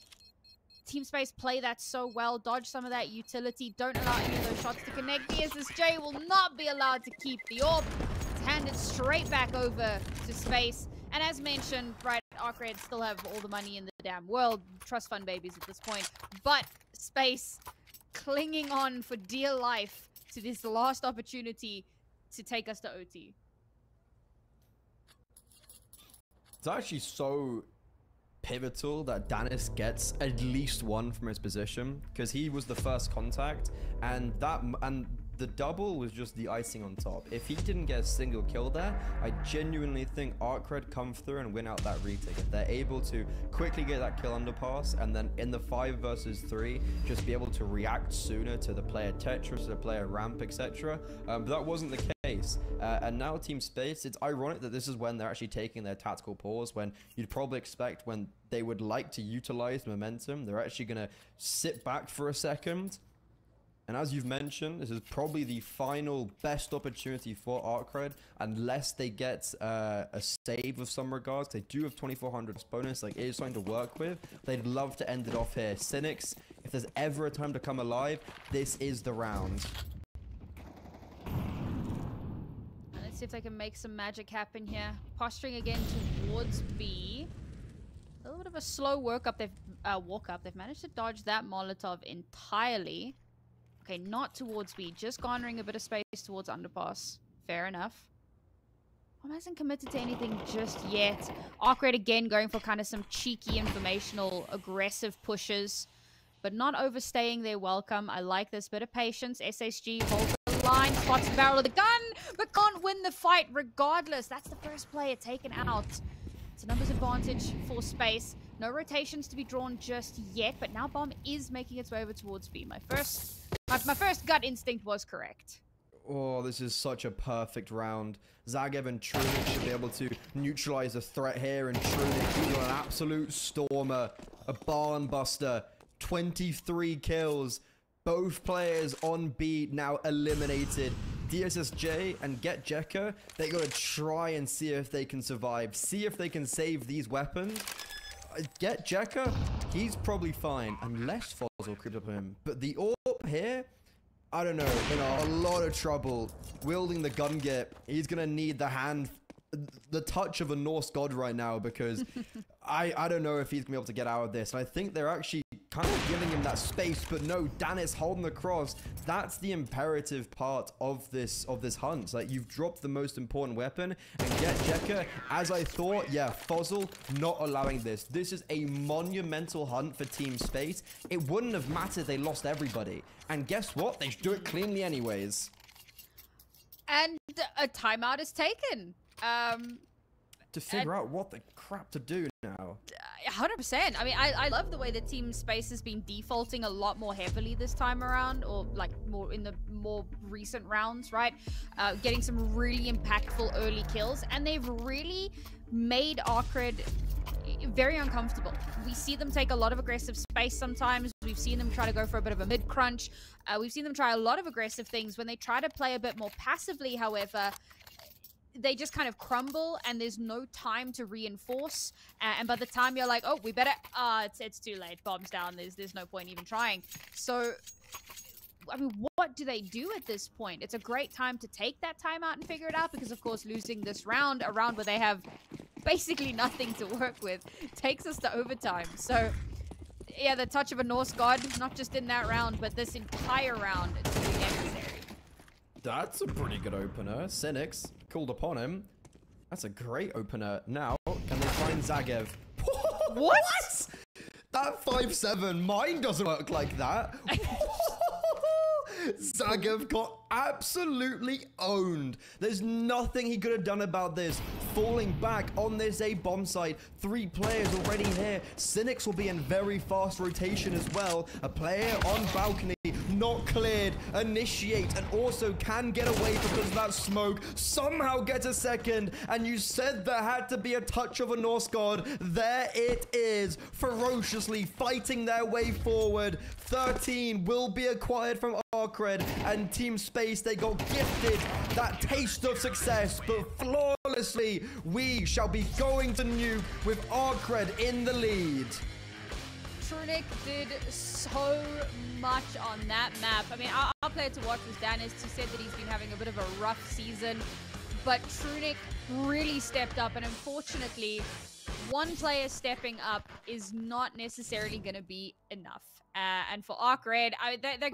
Team Space play that so well. Dodge some of that utility. Don't allow any of those shots to connect. DSSJ will not be allowed to keep the orb. It's handed straight back over to Space. And as mentioned, right, ARCRED still have all the money in the damn world. Trust fund babies at this point. But Space clinging on for dear life to this last opportunity to take us to OT. It's actually so pivotal that Danis gets at least 1 from his position, because he was the first contact, and the double was just the icing on top. If he didn't get a single kill there, I genuinely think ARCRED come through and win out that retake. If they're able to quickly get that kill underpass, and then in the 5 versus 3, just be able to react sooner to the player Tetris, to the player Ramp, etc. But that wasn't the case. And now Team Space, it's ironic that this is when they're actually taking their tactical pause, when you'd probably expect when they would like to utilize momentum, they're actually going to sit back for a second. And as you've mentioned, this is probably the final best opportunity for ARCRED, unless they get a save of some regards. They do have 2400 bonus, like it is something to work with. They'd love to end it off here. Cynics, if there's ever a time to come alive, this is the round. Let's see if they can make some magic happen here. Posturing again towards B. A little bit of a slow walk up. They've managed to dodge that Molotov entirely. Okay, not towards B, just garnering a bit of space towards underpass. Fair enough. Bomb hasn't committed to anything just yet. ARCRED again going for kind of some cheeky, informational, aggressive pushes, but not overstaying their welcome. I like this bit of patience. SSG holds the line, spots the barrel of the gun, but can't win the fight regardless. That's the first player taken out. It's a numbers advantage for Space. No rotations to be drawn just yet, but now Bomb is making its way over towards B. My first gut instinct was correct. Oh, this is such a perfect round. Zagev and Trunic should be able to neutralize the threat here, and Trunic is an absolute stormer, a barn buster, 23 kills. Both players on B now eliminated. DSSJ and Get Jekka, they gotta try and see if they can survive, see if they can save these weapons. Get Jekka, he's probably fine, unless Fuzzle creeps up on him. But the AWP here, I don't know, in a lot of trouble. Wielding the gun get, he's gonna need the touch of a Norse god right now, because I don't know if he's gonna be able to get out of this. And I think they're actually kind of giving him that space, but no, Danis holding the cross. That's the imperative part of this hunt. Like, you've dropped the most important weapon, and Get Jekka, as I thought, yeah, Fuzzle not allowing this. This is a monumental hunt for Team Space. It wouldn't have mattered if they lost everybody. And guess what? They should do it cleanly anyways. And a timeout is taken. To figure out what the crap to do now. 100%. I mean, I love the way that Team Space has been defaulting a lot more heavily this time around, or like more in the more recent rounds, right? Getting some really impactful early kills, and they've really made ARCRED very uncomfortable. We see them take a lot of aggressive space sometimes. We've seen them try to go for a bit of a mid-crunch. We've seen them try a lot of aggressive things. When they try to play a bit more passively, however, they just kind of crumble, and there's no time to reinforce. And by the time you're like, oh, we better, it's too late. Bomb's down. There's no point even trying. So, I mean, what do they do at this point? It's a great time to take that time out and figure it out, because of course losing this round, a round where they have basically nothing to work with, takes us to overtime. So yeah, the touch of a Norse god, not just in that round, but this entire round, it's really necessary. That's a pretty good opener. Cynics called upon him. That's a great opener. Now, can they find Zagev? What? That 5-7, mine doesn't work like that. Zagev got absolutely owned. There's nothing he could have done about this. Falling back on this A bomb site. 3 players already here. Cynics will be in very fast rotation as well. A player on balcony, not cleared. Initiate, and also can get away because of that smoke. Somehow get a second. And you said there had to be a touch of a Norse god. There it is. Ferociously fighting their way forward. 13 will be acquired from ARCRED, and Team Space, they got gifted that taste of success, but flawlessly we shall be going to Nuke with ARCRED in the lead. Trunic did so much on that map. I mean, our player to watch was Danis, who said that he's been having a bit of a rough season, but Trunic really stepped up, and unfortunately, one player stepping up is not necessarily going to be enough. And for ARCRED, they're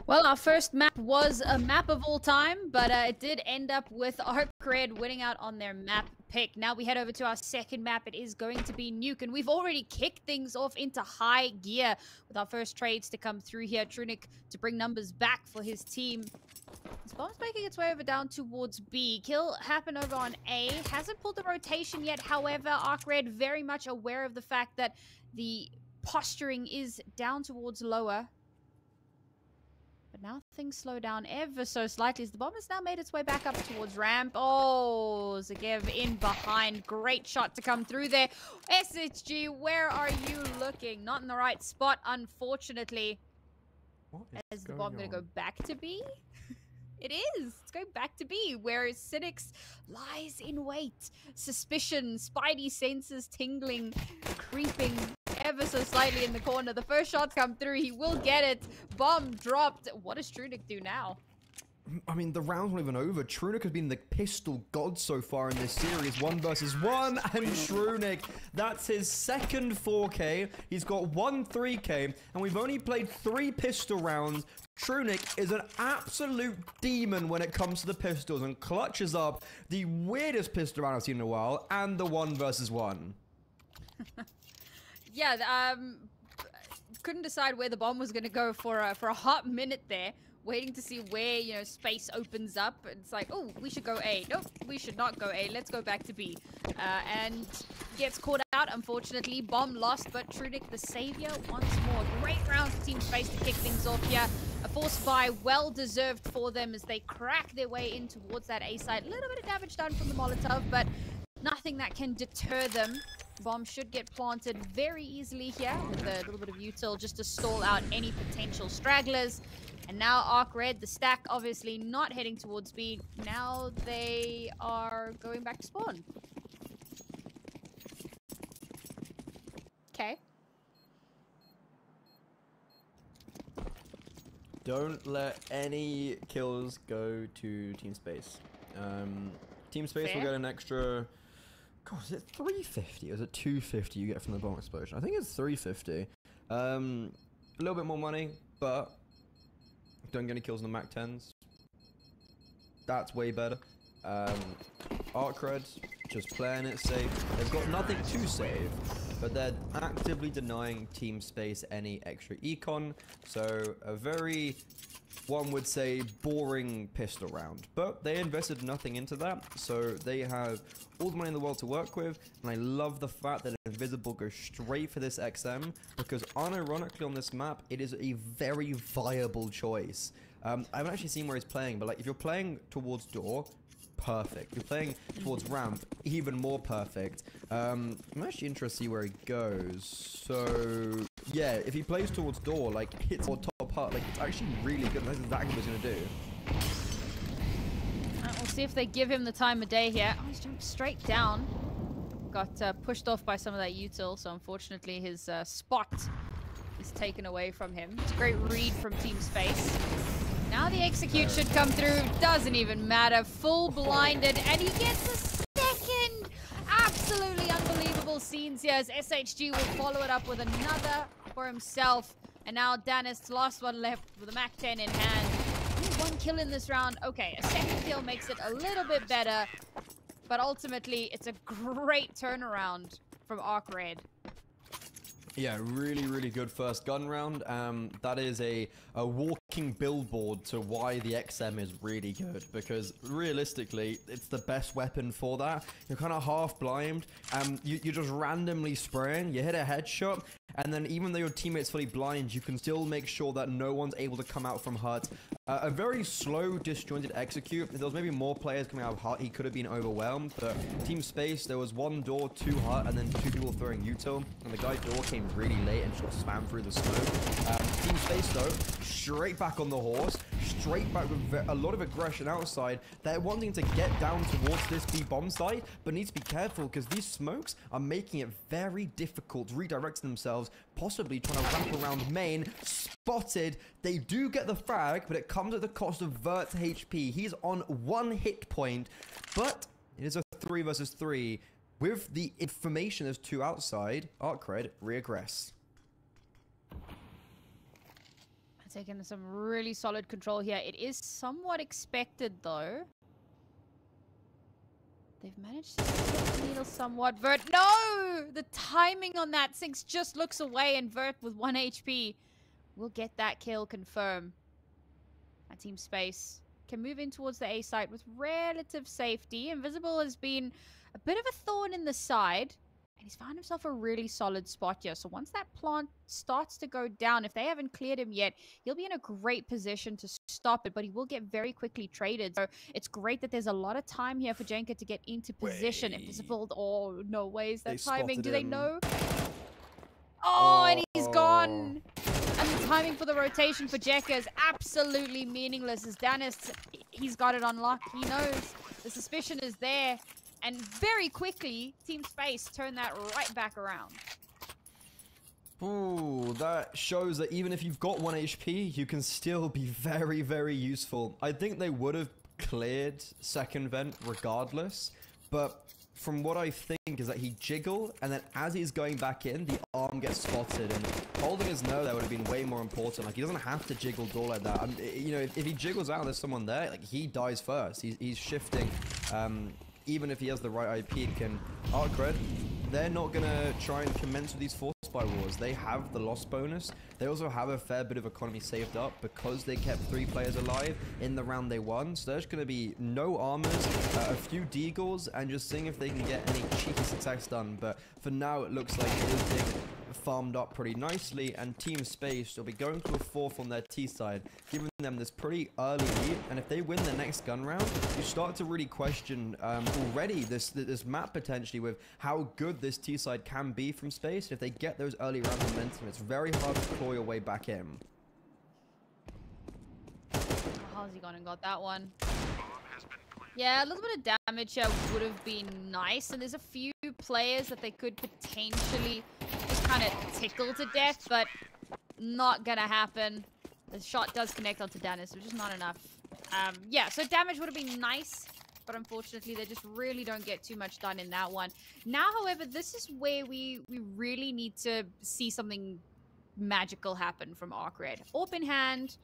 well, our first map was a map of all time, but it did end up with ARCRED winning out on their map pick. Now we head over to our second map. It is going to be Nuke, and we've already kicked things off into high gear with our first trades to come through here. Trunic to bring numbers back for his team. This bomb's making its way over down towards B. Kill happened over on A. Hasn't pulled the rotation yet. However, ARCRED very much aware of the fact that the posturing is down towards lower. But now things slow down ever so slightly as the bomb has now made its way back up towards ramp. Oh, Zagev in behind. Great shot to come through there. SHG, where are you looking? Not in the right spot, unfortunately. Is the bomb going to go back to B? It is. It's going back to B, where Cynics lies in wait. Suspicion, spidey senses tingling, creeping ever so slightly in the corner. The first shot's come through. He will get it. Bomb dropped. What does Trunic do now? I mean, the round's not even over. Trunic has been the pistol god so far in this series. 1 versus 1, and Trunic, that's his second 4K. He's got 1 3K, and we've only played 3 pistol rounds. Trunic is an absolute demon when it comes to the pistols and clutches up the weirdest pistol round I've seen in a while, and the 1 versus 1. Yeah, couldn't decide where the bomb was going to go for a hot minute there. Waiting to see where, you know, space opens up. It's like, oh, we should go A. Nope, we should not go A. Let's go back to B. And gets caught out, unfortunately. Bomb lost, but Trunic, the savior, once more. Great round for Team Space to kick things off here. A force buy, well-deserved for them as they crack their way in towards that A site. A little bit of damage done from the Molotov, but nothing that can deter them. Bomb should get planted very easily here with a little bit of util just to stall out any potential stragglers. And now ARCRED, the stack obviously not heading towards B. Now they are going back to spawn. Okay. Don't let any kills go to Team Space. Team Space will get an extra... God, is it 350 or is it 250 you get from the bomb explosion? I think it's 350. A little bit more money, but don't get any kills on the Mac 10s. That's way better. ARCRED, just playing it safe. They've got nothing to save, but they're actively denying Team Space any extra econ. So a very, one would say, boring pistol round. But they invested nothing into that, so they have all the money in the world to work with. And I love the fact that Invisible goes straight for this XM, because unironically on this map, it is a very viable choice. I haven't actually seen where he's playing, but like if you're playing towards door, perfect. If you're playing towards ramp, even more perfect. I'm actually interested to see where he goes. So yeah, if he plays towards door, like hits or top hut, like it's actually really good. That's exactly what he's gonna do. We'll see if they give him the time of day here. Oh, he's jumped straight down. Got pushed off by some of that util, so unfortunately his spot is taken away from him. It's a great read from Team Space. Now the execute should come through. Doesn't even matter. Full blinded, and he gets a second. Absolutely unbelievable beautiful scenes here as SHG will follow it up with another for himself. And now Danis, last one left with a MAC-10 in hand. Only one kill in this round. Okay, a second kill makes it a little bit better. But ultimately, it's a great turnaround from ARCRED. Yeah, really, really good first gun round. That is a walking billboard to why the XM is really good, because realistically, it's the best weapon for that. You're kind of half blind, you're just randomly spraying, you hit a headshot, and then even though your teammate's fully blind, you can still make sure that no one's able to come out from hut. A very slow, disjointed execute. If there was maybe more players coming out of hut, he could have been overwhelmed. But Team Space, there was one door, two hut, and then two people throwing util. And the guy door came really late and just spammed through the smoke. Team Space, though, straight back on the horse, straight back with a lot of aggression outside. They're wanting to get down towards this B bomb site, but need to be careful because these smokes are making it very difficult, redirecting themselves, possibly trying to wrap around main. Spotted. They do get the frag, but it comes at the cost of Vert's HP. He's on 1 hit point, but it is a 3 versus 3. With the information as 2 outside, ARCRED reaggress. Taking some really solid control here. It is somewhat expected, though. They've managed to get the needle somewhat. Vert, no! The timing on that, Sinks just looks away, and Vert with 1 HP will get that kill confirmed. That Team Space can move in towards the A site with relative safety. Invisible has been a bit of a thorn in the side, and he's found himself a really solid spot here. So once that plant starts to go down, if they haven't cleared him yet, he'll be in a great position to stop it, but he will get very quickly traded. So it's great that there's a lot of time here for Jenka to get into position. Invisible, oh, no ways that timing. Do they know? Oh, and he's gone. And the timing for the rotation for Jenka is absolutely meaningless as Danis, he's got it on lock. He knows the suspicion is there. And very quickly, Team Space turned that right back around. Ooh, that shows that even if you've got 1 HP, you can still be very, very useful. I think they would have cleared second vent regardless, but from what I think is that he jiggled, and then as he's going back in, the arm gets spotted, and holding his nose there would have been way more important. Like, he doesn't have to jiggle door like that. You know, if he jiggles out and there's someone there, like, he dies first. He's shifting. Even if he has the right IP, can ARCRED, they're not going to try and commence with these force by wars. They have the loss bonus. They also have a fair bit of economy saved up because they kept 3 players alive in the round they won. So there's going to be no armors, a few deagles, and just seeing if they can get any cheeky attacks done. But for now, it looks like it is being farmed up pretty nicely, and Team Space will be going to a 4th on their T side, giving them this pretty early lead. And if they win the next gun round, you start to really question already this map potentially with how good this T side can be from Space. If they get those early round momentum, it's very hard to claw your way back in. How's he gone and got that one? Yeah, a little bit of damage here would have been nice, and there's a few players that they could potentially just kind of tickle to death, but not gonna happen. The shot does connect onto Danis, which is not enough. Yeah, so damage would have been nice, but unfortunately they just really don't get too much done in that one. Now, however, this is where we really need to see something magical happen from ARCRED. Open hand.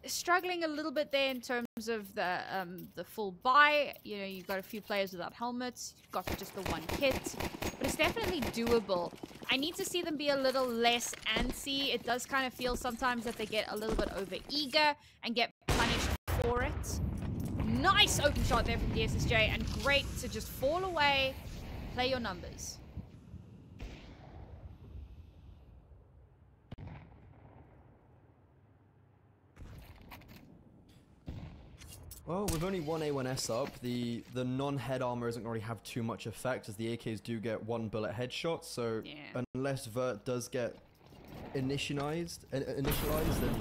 Struggling a little bit there in terms of the full buy. You know, you've got a few players without helmets. You've got just the 1 kit. But it's definitely doable. I need to see them be a little less antsy. It does kind of feel sometimes that they get a little bit over eager and get punished for it. Nice open shot there from the SSJ, and great to just fall away, play your numbers. Well, with only 1 A1S up, the non-head armor doesn't really have too much effect, as the AKs do get 1 bullet headshot. So yeah, unless Vert does get initialized, then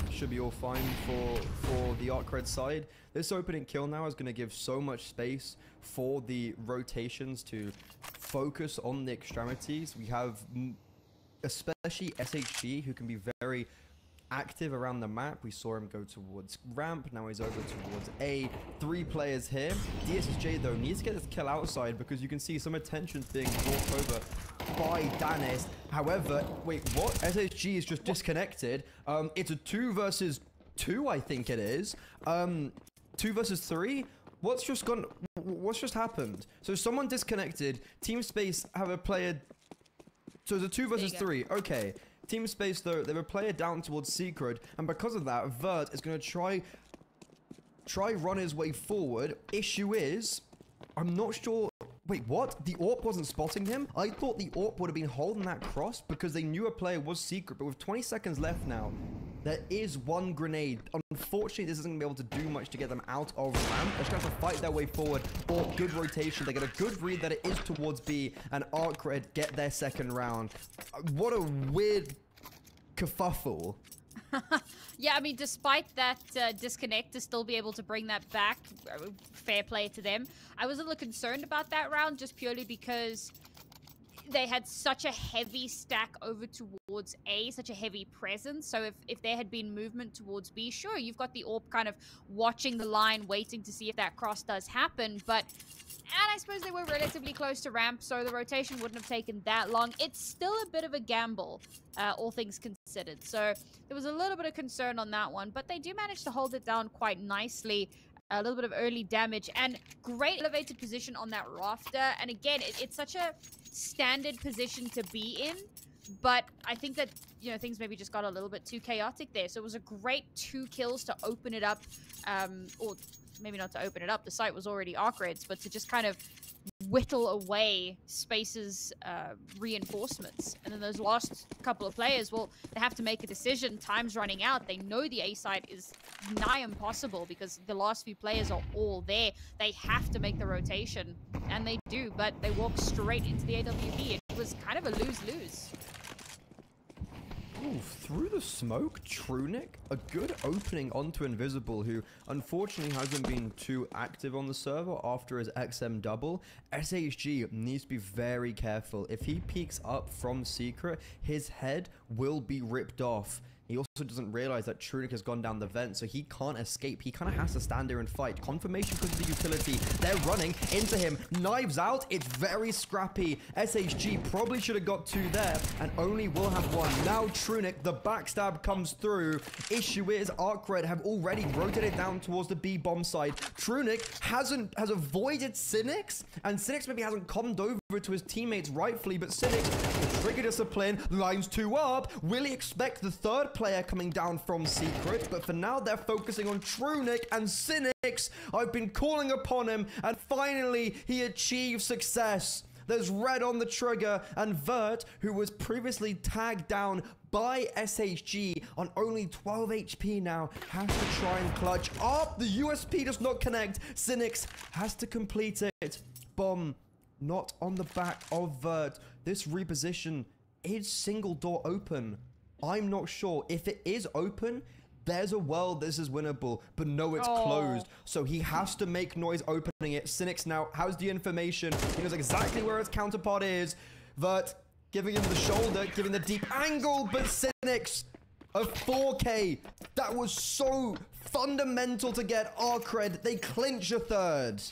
should be all fine for the ARCRED side. This opening kill now is going to give so much space for the rotations to focus on the extremities. We have especially SHG, who can be very active around the map. We saw him go towards ramp. Now he's over towards A. 3 players here. DSJ, though, needs to get this kill outside because you can see some attention being brought over by Danis. However, wait, what? SHG is just disconnected. It's a 2 versus 2, I think it is. 2 versus 3? What's just happened? So someone disconnected. Team Space have a player. So it's a 2 versus 3. Okay. Team Space, though, they have a player down towards Secret, and because of that, Vert is going to try run his way forward. Issue is, I'm not sure. Wait, what? The AWP wasn't spotting him? I thought the AWP would have been holding that cross because they knew a player was Secret, but with 20 seconds left now, there is 1 grenade. Unfortunately, this isn't going to be able to do much to get them out of ramp. They're just going to have to fight their way forward. Or good rotation. They get a good read that it is towards B, and ARCRED get their second round. What a weird kerfuffle. Yeah, I mean, despite that disconnect, to still be able to bring that back, fair play to them. I was a little concerned about that round just purely because they had such a heavy stack over towards A, such a heavy presence. So if there had been movement towards B, sure, you've got the AWP kind of watching the line, waiting to see if that cross does happen. But, and I suppose they were relatively close to ramp, so the rotation wouldn't have taken that long. It's still a bit of a gamble, all things considered. So there was a little bit of concern on that one, but they do manage to hold it down quite nicely. A little bit of early damage and great elevated position on that rafter. And again, it's such a standard position to be in, but I think that, you know, things maybe just got a little bit too chaotic there. So it was a great 2 kills to open it up, or maybe not to open it up, the site was already ARCRED's, but to just kind of whittle away Space's reinforcements. And then those last couple of players, well, they have to make a decision. Time's running out. They know the A site is nigh impossible because the last few players are all there. They have to make the rotation, and they do, but they walk straight into the AWP. It was kind of a lose-lose. Ooh, through the smoke, Trunic, a good opening onto Invisible, who unfortunately hasn't been too active on the server after his XM double. SHG needs to be very careful. If he peeks up from Secret, his head will be ripped off. He also doesn't realize that Trunic has gone down the vent, so he can't escape. He kind of has to stand there and fight. Confirmation because of the utility. They're running into him. Knives out. It's very scrappy. SHG probably should have got 2 there and only will have 1. Now Trunic, the backstab comes through. Issue is ARCRED have already rotated down towards the B bomb side. Trunic has avoided Cynics, and Cynics maybe hasn't commed over to his teammates rightfully, but Cynics, the trigger discipline, lines 2 up. Will he expect the 3rd player coming down from Secret? But for now, they're focusing on Trunic and Cynics. I've been calling upon him, and finally, he achieved success. There's red on the trigger, and Vert, who was previously tagged down by SHG on only 12 HP now, has to try and clutch. Oh, the USP does not connect. Cynics has to complete it. Bomb not on the back of Vert. This reposition is single door open. I'm not sure. If it is open, there's a world this is winnable, but no, it's closed. So he has to make noise opening it. Cynics now has the information. He knows exactly where his counterpart is. Vert giving him the shoulder, giving the deep angle, but Cynics, a 4K. That was so fundamental to get ARCRED. They clinch a 3rd.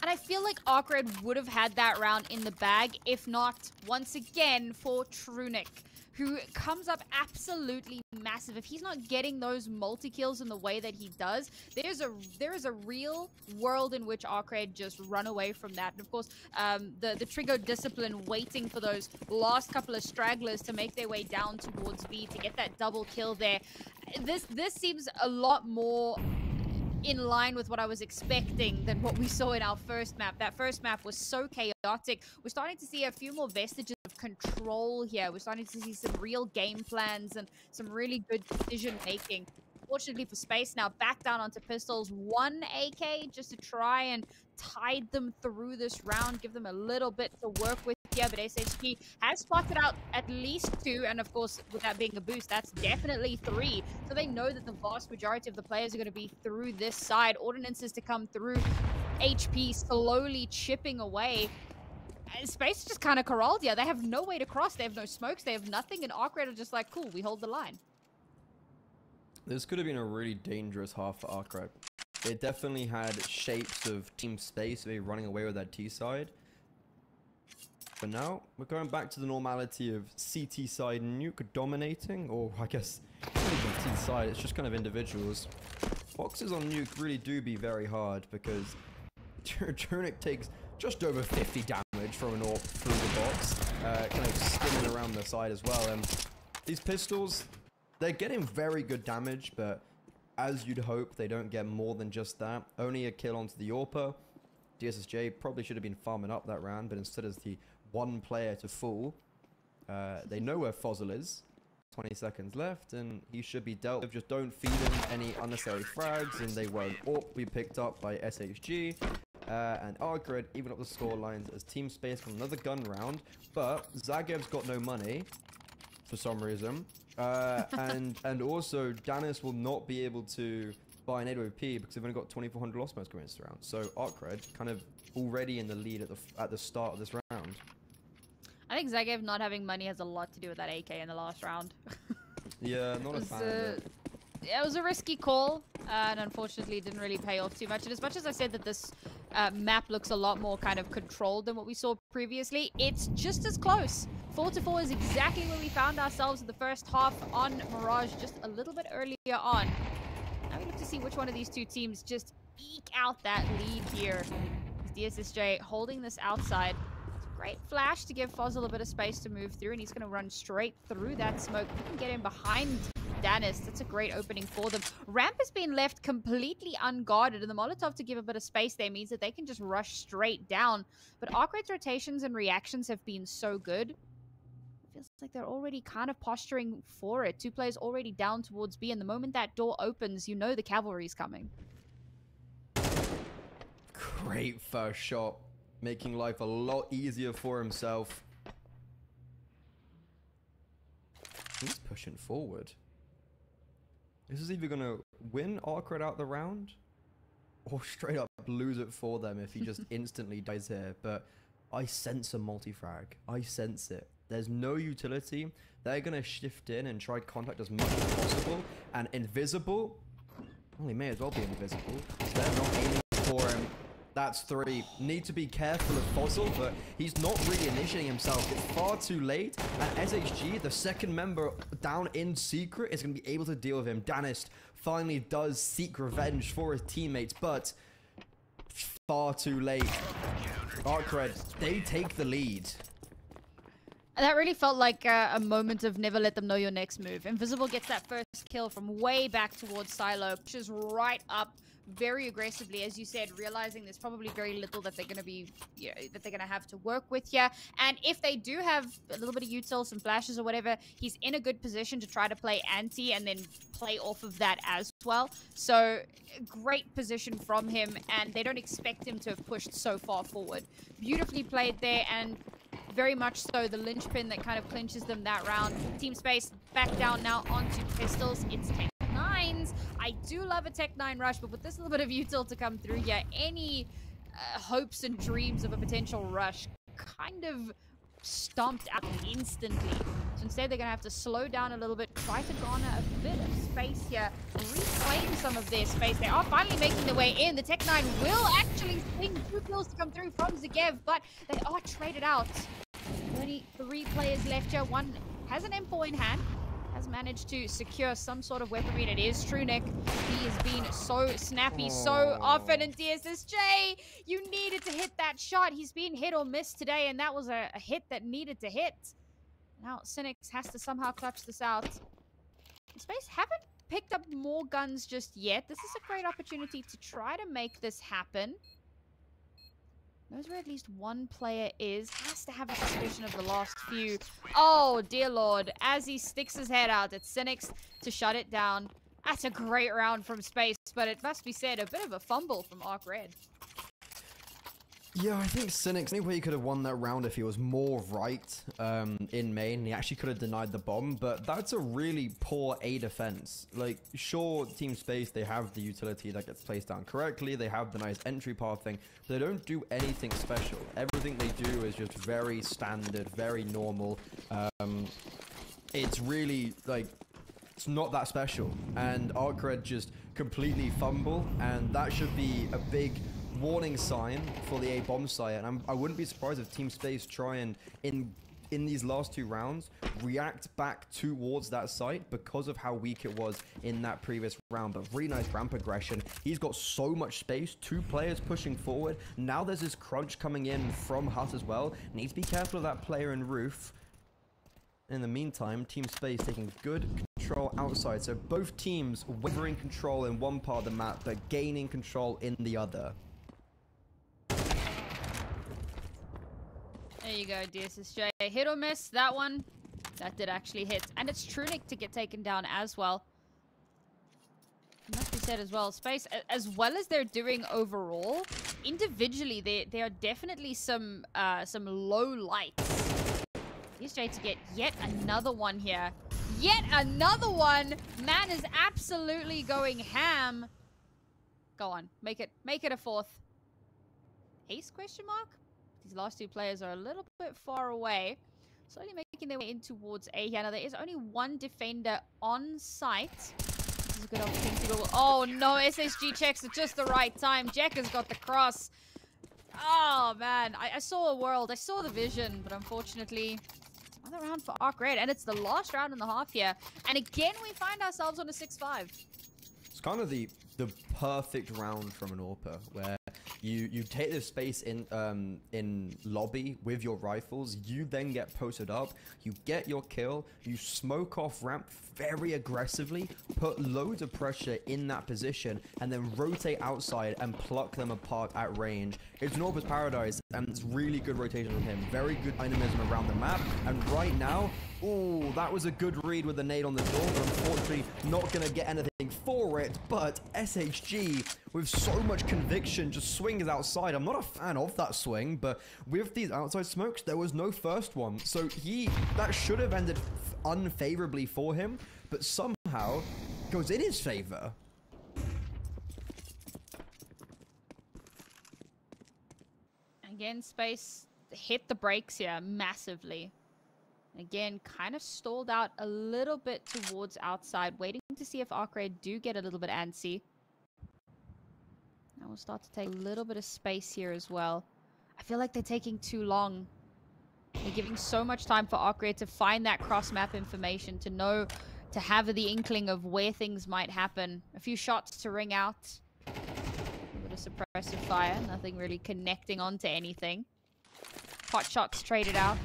And I feel like ARCRED would have had that round in the bag, if not, once again, for Trunic, who comes up absolutely massive. If he's not getting those multi-kills in the way that he does, there is a real world in which ARCRED just run away from that. And of course, the trigger discipline waiting for those last couple of stragglers to make their way down towards B to get that double kill there. This seems a lot more in line with what I was expecting than what we saw in our first map. That first map was so chaotic. We're starting to see a few more vestiges of control here. We're starting to see some real game plans and some really good decision making. Fortunately for Space, now back down onto pistols. 1 AK just to try and tide them through this round, give them a little bit to work with here, but SHG has spotted out at least 2, and of course, with that being a boost, that's definitely 3. So they know that the vast majority of the players are going to be through this side. Ordinances to come through, HP slowly chipping away. And Space is just kind of corralled here. They have no way to cross. They have no smokes. They have nothing, and ARCRED are just like, cool, we hold the line. This could have been a really dangerous half for ARCRED. It definitely had shapes of team space, maybe running away with that T side. But now, we're going back to the normality of CT side Nuke dominating, or I guess, it's not even T side, it's just kind of individuals. Boxes on Nuke really do be very hard, because Tunic takes just over 50 damage from an AWP through the box, kind of skimming around the side as well. And these pistols, they're getting very good damage, but as you'd hope, they don't get more than just that. Only a kill onto the AWPer. DSSJ probably should have been farming up that round, but instead as the one player to fall, they know where Fozzle is. 20 seconds left, and he should be dealt with. Just don't feed him any unnecessary frags, and they won't. AWP be picked up by SHG, and ARCRED even up the score lines as Team Space from another gun round, but Zagev's got no money for some reason. And also Danis will not be able to buy an AWP because they've only got 2,400 lost modes going this round. So ARCRED kind of already in the lead at the start of this round. I think Zagev not having money has a lot to do with that AK in the last round. Yeah, not a fan of it. Yeah, it was a risky call, and unfortunately it didn't really pay off too much. And as much as I said that this map looks a lot more kind of controlled than what we saw previously, it's just as close. 4-4 is exactly where we found ourselves in the first half on Mirage, just a little bit earlier on. Now we look to see which one of these two teams just eke out that lead here. DSSJ holding this outside. Great flash to give Fozzle a bit of space to move through, and he's going to run straight through that smoke. He can get in behind Danis. That's a great opening for them. Ramp has been left completely unguarded, and the Molotov to give a bit of space there means that they can just rush straight down. But ARCRED's rotations and reactions have been so good. Feels like they're already kind of posturing for it. Two players already down towards B, and the moment that door opens, you know the cavalry's coming. Great first shot, making life a lot easier for himself. He's pushing forward. This is either going to win ARCRED out the round, or straight up lose it for them if he just instantly dies here. But I sense a multi-frag. I sense it. There's no utility. They're going to shift in and try contact as much as possible. And invisible, well, he may as well be invisible. They're not aiming for him. That's 3. Need to be careful of Fozzle, but he's not really initiating himself. It's far too late. And SHG, the second member down in secret, is going to be able to deal with him. Danis finally does seek revenge for his teammates, but far too late. ARCRED, they take the lead. That really felt like a moment of never let them know your next move. Invisible gets that first kill from way back towards Silo, pushes right up very aggressively, as you said, realizing there's probably very little that they're going to be, you know, that they're going to have to work with here. And if they do have a little bit of util, some flashes or whatever, he's in a good position to try to play anti and then play off of that as well. So great position from him, and they don't expect him to have pushed so far forward. Beautifully played there, and very much so the linchpin that kind of clinches them that round. Team Space back down now onto pistols. It's Tech 9s. I do love a Tech 9 rush, but with this little bit of util to come through here, any hopes and dreams of a potential rush kind of stomped out instantly. So instead they're going to have to slow down a little bit, try to garner a bit of space here, reclaim some of their space. They are finally making their way in. The Tech 9 will actually swing 2 kills to come through from Zagev, but they are traded out. Only 3 players left here. One has an M4 in hand, has managed to secure some sort of weaponry, and it is Tunic. He has been so snappy so often, and DSSJ, you needed to hit that shot. He's been hit or missed today, and that was a hit that needed to hit. Now Cynics has to somehow clutch this out. Space haven't picked up more guns just yet. This is a great opportunity to try to make this happen. Knows where at least one player is. Has to have a suspicion of the last few. Oh, dear Lord. As he sticks his head out, it's Cynics to shut it down. That's a great round from Space, but it must be said, a bit of a fumble from ARCRED. Yeah, I think Cynics, anyway, he could have won that round if he was more right in main. He actually could have denied the bomb, but that's a really poor A defense. Like, sure, Team Space, they have the utility that gets placed down correctly. They have the nice entry path thing. They don't do anything special. Everything they do is just very standard, very normal. It's really, like, it's not that special. And ARCRED just completely fumble, and that should be a big warning sign for the A bomb site. And I wouldn't be surprised if Team Space try and in these last 2 rounds react back towards that site because of how weak it was in that previous round. But really nice ramp aggression. He's got so much space, 2 players pushing forward. Now there's this crunch coming in from Hut as well. Need to be careful of that player in roof. In the meantime, Team Space taking good control outside. So both teams wavering control in one part of the map, but gaining control in the other. There you go, DSSJ. Hit or miss, that one. That did actually hit. And it's Trunic to get taken down as well. It must be said as well, Space, as well as they're doing overall, individually, there are definitely some low lights. DSJ to get yet another one here. Yet another one! Man is absolutely going ham. Go on, make it a 4th. Ace, question mark? These last 2 players are a little bit far away. Slowly making their way in towards A here. Now, there is only 1 defender on site. This is a good opportunity. Oh, no. SSG checks at just the right time. Jack has got the cross. Oh, man. I saw a world. I saw the vision. But unfortunately, another round for ARCRED. And it's the last round and a half here. And again, we find ourselves on a 6-5. It's kind of the perfect round from an AWPer, where you take this space in lobby with your rifles, you then get posted up, you get your kill, you smoke off ramp very aggressively, put loads of pressure in that position, and then rotate outside and pluck them apart at range. It's an AWPer's paradise, and it's really good rotation from him. Very good dynamism around the map, and right now, ooh, that was a good read with the nade on the door, but unfortunately not going to get anything for it. But SHG, with so much conviction, just swings outside. I'm not a fan of that swing, but with these outside smokes, there was no first one. So that should have ended unfavorably for him, but somehow goes in his favor. Again, Space hit the brakes here massively. Again, kind of stalled out a little bit towards outside, waiting to see if ARCRED do get a little bit antsy. Now we'll start to take a little bit of space here as well. I feel like they're taking too long. They're giving so much time for ARCRED to find that cross-map information, to know, to have the inkling of where things might happen. A few shots to ring out. A bit of suppressive fire, nothing really connecting onto anything. Hot shots traded out.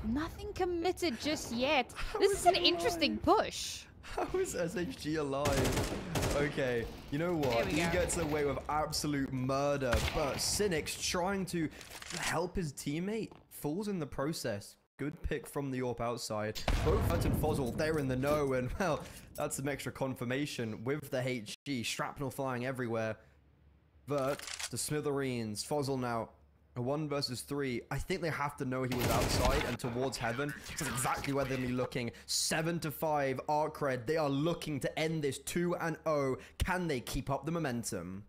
Nothing committed just yet. This is an interesting push. How is SHG alive? Okay, you know what? He gets away with absolute murder, but Cynic's trying to help his teammate. Falls in the process. Good pick from the AWP outside. Both Hut and Fozzle, they're in the know, and well, that's some extra confirmation with the HG. Shrapnel flying everywhere. Vert to smithereens. Fozzle now. A 1 versus 3. I think they have to know he was outside and towards heaven. That's exactly where they'll be looking. 7-5 ARCRED. They are looking to end this 2-0. Can they keep up the momentum?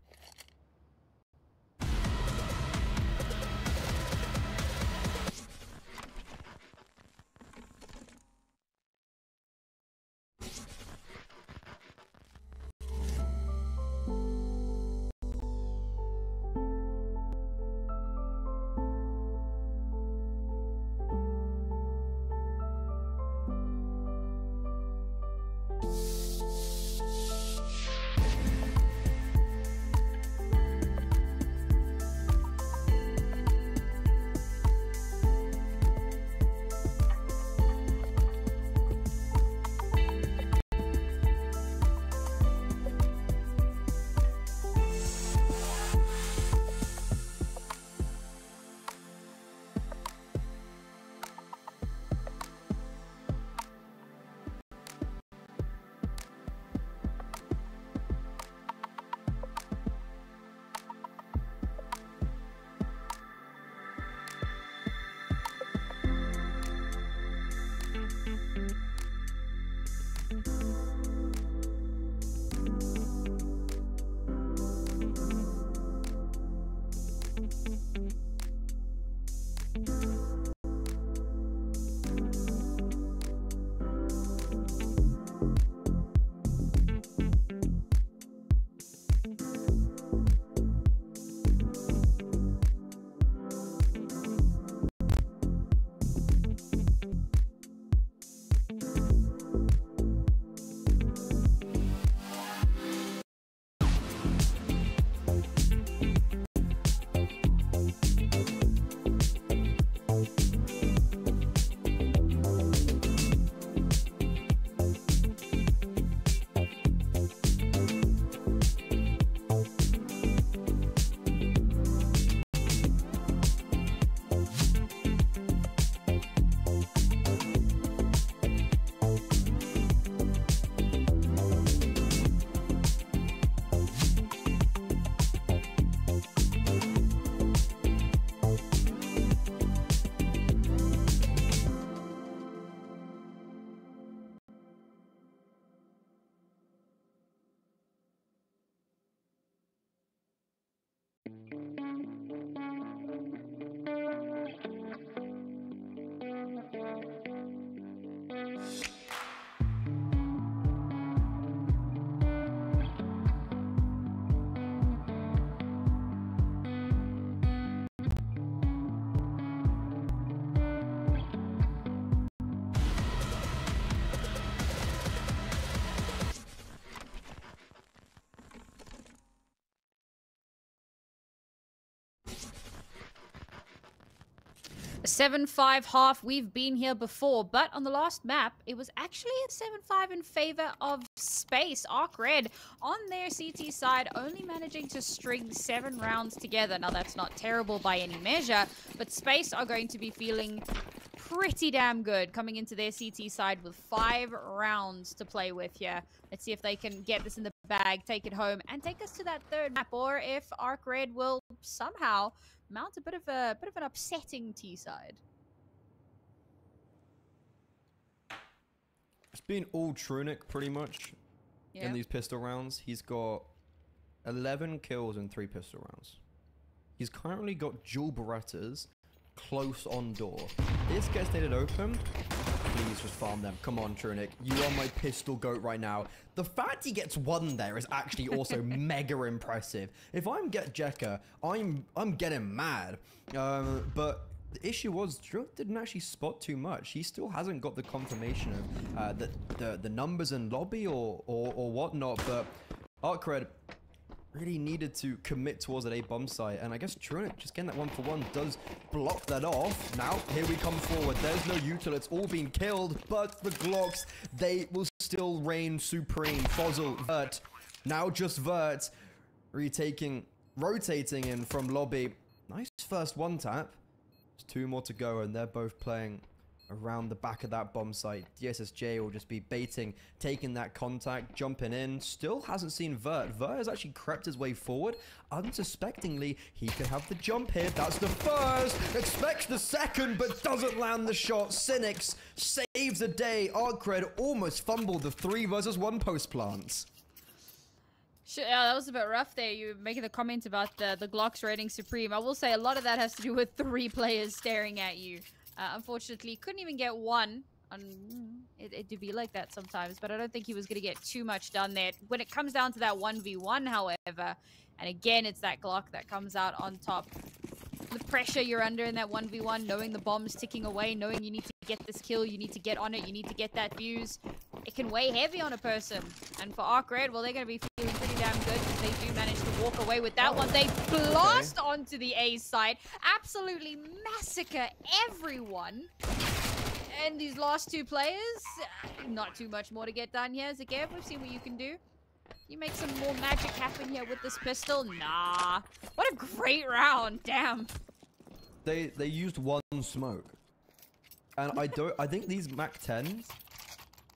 A 7-5 half, we've been here before, but on the last map, it was actually a 7-5 in favor of Space. ARCRED on their CT side, only managing to string 7 rounds together. Now, that's not terrible by any measure, but Space are going to be feeling pretty damn good coming into their CT side with 5 rounds to play with here. Let's see if they can get this in the bag, take it home, and take us to that third map, or if ARCRED will somehow mount a bit of an upsetting T side. It's been all Trunic pretty much in these pistol rounds. He's got 11 kills in 3 pistol rounds. He's currently got dual Berettas close on door. This gets needed open. Please just farm them. Come on, Trunic. You are my pistol goat right now. The fact he gets 1 there is actually also mega impressive. If I'm Jekka, I'm getting mad. But the issue was Trunic didn't actually spot too much. He still hasn't got the confirmation of the numbers in lobby or whatnot. But ARCRED really needed to commit towards that A bomb site, and I guess Trunic just getting that 1-for-1 does block that off. Now here we come forward. There's no util, it's all been killed, but the Glocks, they will still reign supreme. Fuzzle, Vert, now just Vert rotating in from lobby. Nice first 1-tap. There's 2 more to go, and they're both playing around the back of that bomb site. DSSJ will just be baiting, taking that contact, jumping in. Still hasn't seen Vert. Vert has actually crept his way forward. Unsuspectingly, he could have the jump here. That's the first. Expects the second, but doesn't land the shot. Cynics saves the day. ARCRED almost fumbled the 3 versus 1 post plants. Yeah, that was a bit rough there. You were making the comment about the Glocks rating supreme. I will say a lot of that has to do with 3 players staring at you. Unfortunately, couldn't even get 1. It do be like that sometimes, but I don't think he was going to get too much done there. When it comes down to that 1v1, however, and again, it's that Glock that comes out on top. The pressure you're under in that 1v1, knowing the bomb's ticking away, knowing you need to get this kill, you need to get on it, you need to get that fuse, it can weigh heavy on a person. And for ARCRED, well, they're going to be feeling pretty damn good because they do manage to walk away with that one. They blast onto the A site, absolutely massacre everyone. And these last 2 players, not too much more to get done here. Zagev, we've seen what you can do. You make some more magic happen here with this pistol? Nah. What a great round. Damn. They used 1 smoke. And I think these Mac 10s.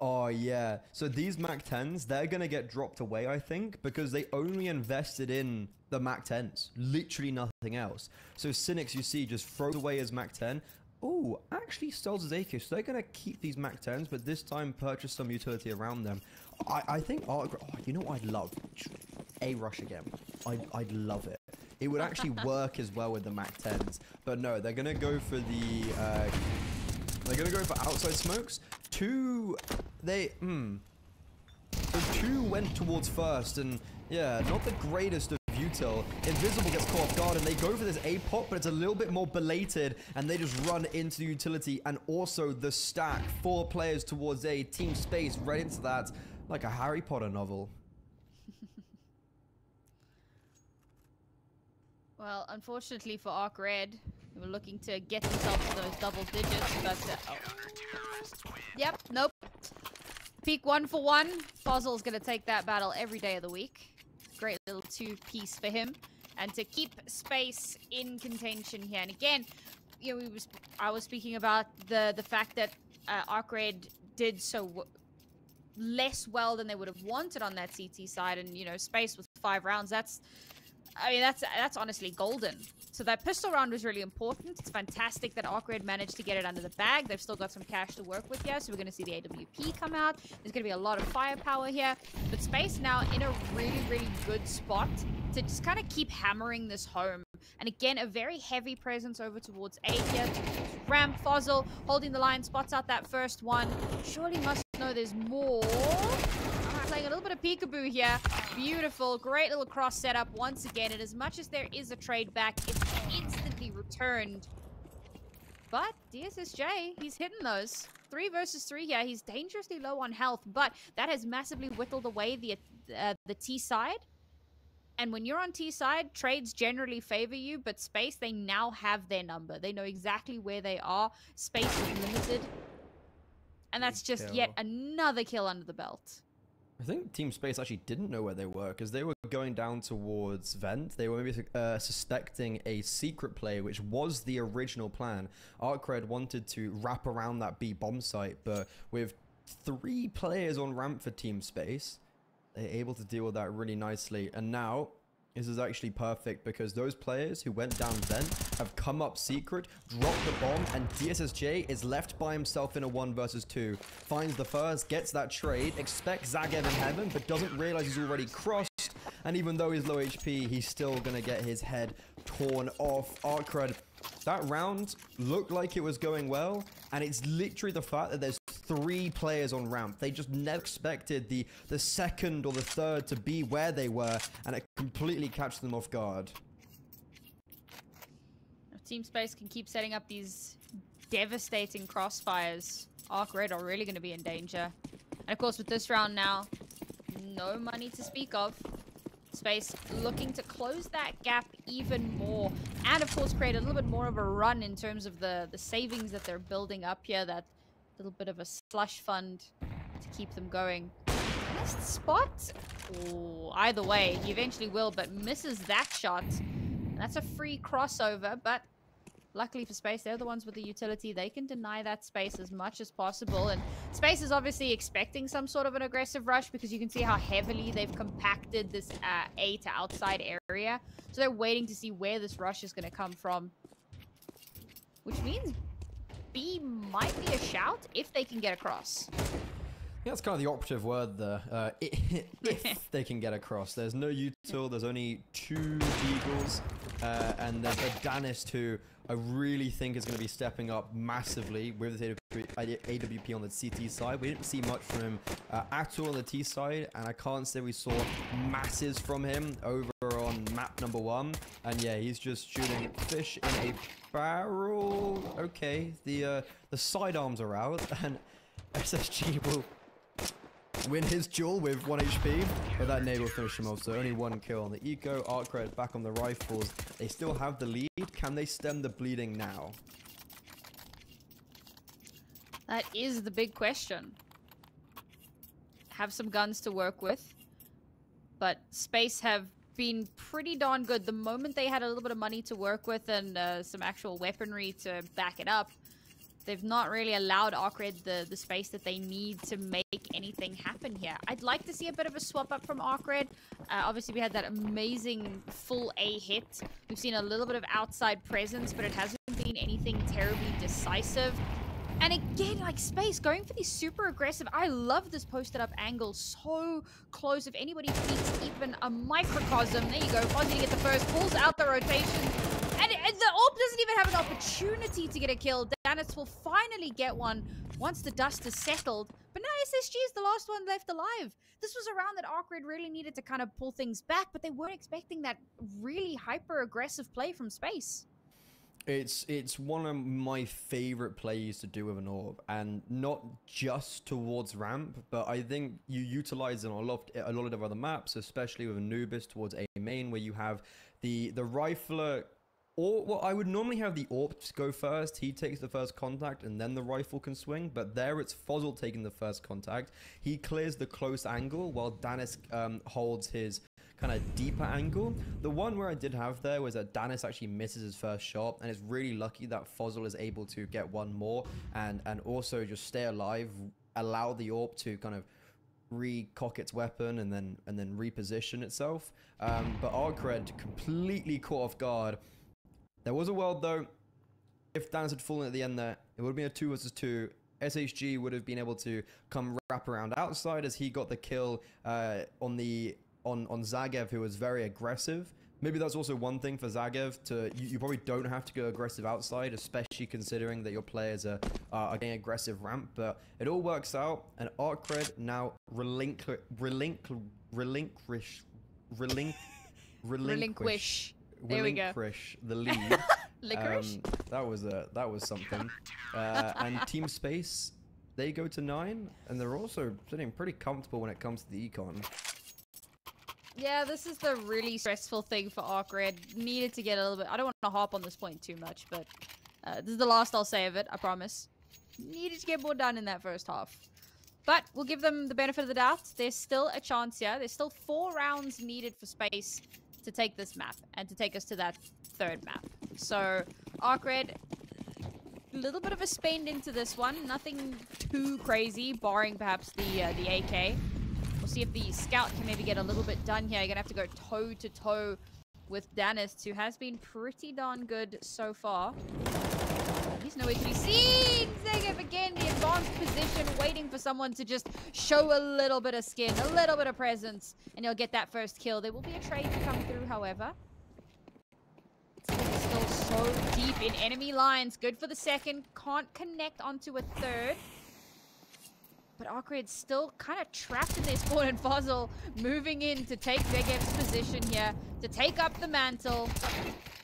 Oh yeah. So these Mac 10s, they're gonna get dropped away, I think, because they only invested in the Mac 10s. Literally nothing else. So Cynics, you see, just throws away his Mac 10. Oh, actually sells his AK, so they're gonna keep these Mac 10s, but this time purchase some utility around them. I think you know what I'd love? A rush again. I'd love it. It would actually work as well with the Mac 10s, but no, they're gonna go for outside smokes. 2 went towards first, and yeah, not the greatest of util. Invisible gets caught off guard, and they go for this A pop, but it's a little bit more belated, and they just run into the utility, and also the stack. 4 players towards A, Team Space right into that, like a Harry Potter novel. Well, unfortunately for ARCRED, they were looking to get themselves to those double digits, but yep, nope. Peak 1-for-1. Fuzzle's gonna take that battle every day of the week. Great little 2-piece for him, and to keep Space in contention here. And again, you know, I was speaking about the fact that ARCRED did so less well than they would have wanted on that CT side, and you know, Space with 5 rounds. That's honestly golden. So that pistol round was really important. It's fantastic that ARCRED managed to get it under the bag. They've still got some cash to work with here, so we're going to see the AWP come out. There's going to be a lot of firepower here. But Space now in a really, really good spot to just kind of keep hammering this home. And again, a very heavy presence over towards A here. Ramp, Fuzzle, holding the line, spots out that first one. Surely must know there's more. Playing a little bit of peekaboo here. Beautiful. Great little cross setup once again. And as much as there is a trade back, it's instantly returned. But DSSJ, he's hitting those. 3 versus 3 here. He's dangerously low on health, but that has massively whittled away the T side. And when you're on T side, trades generally favor you, but Space, they now have their number. They know exactly where they are. Space is limited. And that's just yet another kill under the belt. I think Team Space actually didn't know where they were because they were going down towards Vent. They were maybe suspecting a secret play, which was the original plan. ARCRED wanted to wrap around that B bomb site, but with 3 players on ramp for Team Space, they're able to deal with that really nicely. And now, this is actually perfect because those players who went down Vent have come up secret, dropped the bomb, and DSSJ is left by himself in a 1 versus 2. Finds the first, gets that trade, expects Zagev in heaven, but doesn't realize he's already crossed. And even though he's low HP, he's still gonna get his head torn off. ARCRED, that round looked like it was going well, and it's literally the fact that there's 3 players on ramp. They just never expected the second or the third to be where they were, and it completely catches them off guard. If Team Space can keep setting up these devastating crossfires, ARCRED are really going to be in danger. And of course, with this round now, no money to speak of. Space looking to close that gap even more, and of course create a little bit more of a run in terms of the savings that they're building up here, that little bit of a slush fund to keep them going. Missed spot? Oh, either way, he eventually will, but misses that shot. And that's a free crossover, but luckily for Space, they're the ones with the utility. They can deny that Space as much as possible. And Space is obviously expecting some sort of an aggressive rush because you can see how heavily they've compacted this A to outside area. So they're waiting to see where this rush is going to come from. Which means B might be a shout if they can get across. Yeah, that's kind of the operative word there. If they can get across. There's no util, there's only 2 Deagles, and there's a Danis who I really think is going to be stepping up massively with his AWP on the CT side. We didn't see much from him at all on the T side, and I can't say we saw masses from him over on map number 1. And yeah, he's just shooting fish in a barrel. Okay, the sidearms are out, and SSG will win his duel with 1 HP, but that nade will finish him off. So only 1 kill on the eco. ARCRED back on the rifles. They still have the lead. Can they stem the bleeding now? That is the big question. Have some guns to work with, but Space have been pretty darn good. The moment they had a little bit of money to work with and some actual weaponry to back it up, they've not really allowed ARCRED the space that they need to make anything happen here. I'd like to see a bit of a swap up from ARCRED. Obviously, we had that amazing full A hit. We've seen a little bit of outside presence, but it hasn't been anything terribly decisive. And again, like Space, going for these super aggressive. I love this posted up angle. So close. If anybody peeks even a microcosm, there you go. Fozzie to get the first, pulls out the rotation. And the AWP doesn't even have an opportunity to get a kill. Danis will finally get one once the dust is settled. But now SSG is the last one left alive. This was a round that ARCRED really needed to kind of pull things back, but they weren't expecting that really hyper-aggressive play from Space. It's one of my favorite plays to do with an AWP, and not just towards ramp, but I think you utilize it on a lot of other maps, especially with Anubis towards A main, where you have the rifler. Or, well, I would normally have the AWP go first. He takes the first contact and then the rifle can swing. But there it's Fozzle taking the first contact. He clears the close angle while Danis holds his kind of deeper angle. The one where I did have there was that Danis actually misses his first shot. And it's really lucky that Fozzle is able to get one more and also just stay alive, allow the AWP to kind of recock its weapon and then reposition itself. But ARCRED completely caught off guard. There was a world, though, if Danis had fallen at the end there, it would have been a 2 versus 2. SHG would have been able to come wrap around outside as he got the kill on Zagev, who was very aggressive. Maybe that's also one thing for Zagev. You probably don't have to go aggressive outside, especially considering that your players are getting aggressive ramp. But it all works out, and ARCRED now relinquish There we go. The lead. Licorice? That was something. And Team Space, they go to 9, and they're also sitting pretty comfortable when it comes to the econ. Yeah, this is the really stressful thing for ARCRED. Needed to get a little bit... I don't want to harp on this point too much, but this is the last I'll say of it, I promise. Needed to get more done in that first half. But we'll give them the benefit of the doubt. There's still a chance here. There's still 4 rounds needed for space to take this map and to take us to that 3rd map. So, ARCRED, a little bit of a spend into this one. Nothing too crazy, barring perhaps the AK. We'll see if the scout can maybe get a little bit done here. You're gonna have to go toe-to-toe with Danist, who has been pretty darn good so far. He's nowhere to be seen! Zagev again, the advanced position, waiting for someone to just show a little bit of skin, a little bit of presence, and he'll get that first kill. There will be a trade to come through, however. He's still so deep in enemy lines. Good for the second. Can't connect onto a third. But ARCRED's still kind of trapped in their spawn, and Fozzel moving in to take Zegev's position here, to take up the mantle.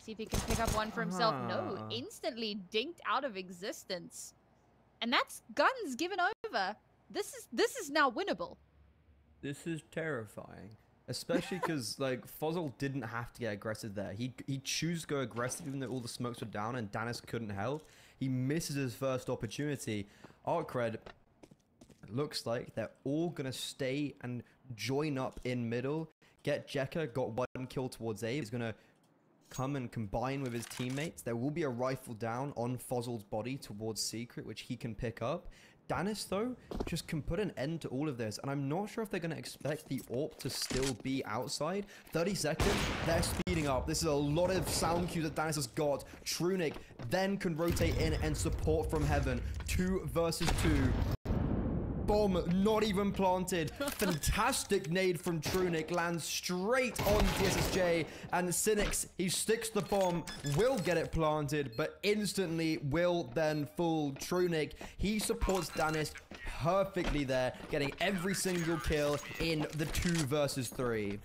See if he can pick up one for himself. No, instantly dinked out of existence. And that's guns given over. This is now winnable. This is terrifying. Especially because, like, Fozzel didn't have to get aggressive there. He chose to go aggressive even though all the smokes were down and Danis couldn't help. He misses his first opportunity. ARCRED... looks like they're all gonna stay and join up in middle. Get Jekka, got 1 kill towards A. He's gonna come and combine with his teammates. There will be a rifle down on Fozzel's body towards Secret, which he can pick up. Danis, though, just can put an end to all of this, and I'm not sure if they're going to expect the AWP to still be outside. 30 seconds, they're speeding up. This is a lot of sound cues that Danis has got. Trunic then can rotate in and support from heaven. 2 versus 2. Bomb not even planted. Fantastic nade from Trunic, lands straight on the SSJ, and Cynics, he sticks the bomb, will get it planted, but instantly will then fool Trunic. He supports Danis perfectly there, getting every single kill in the 2 versus 3.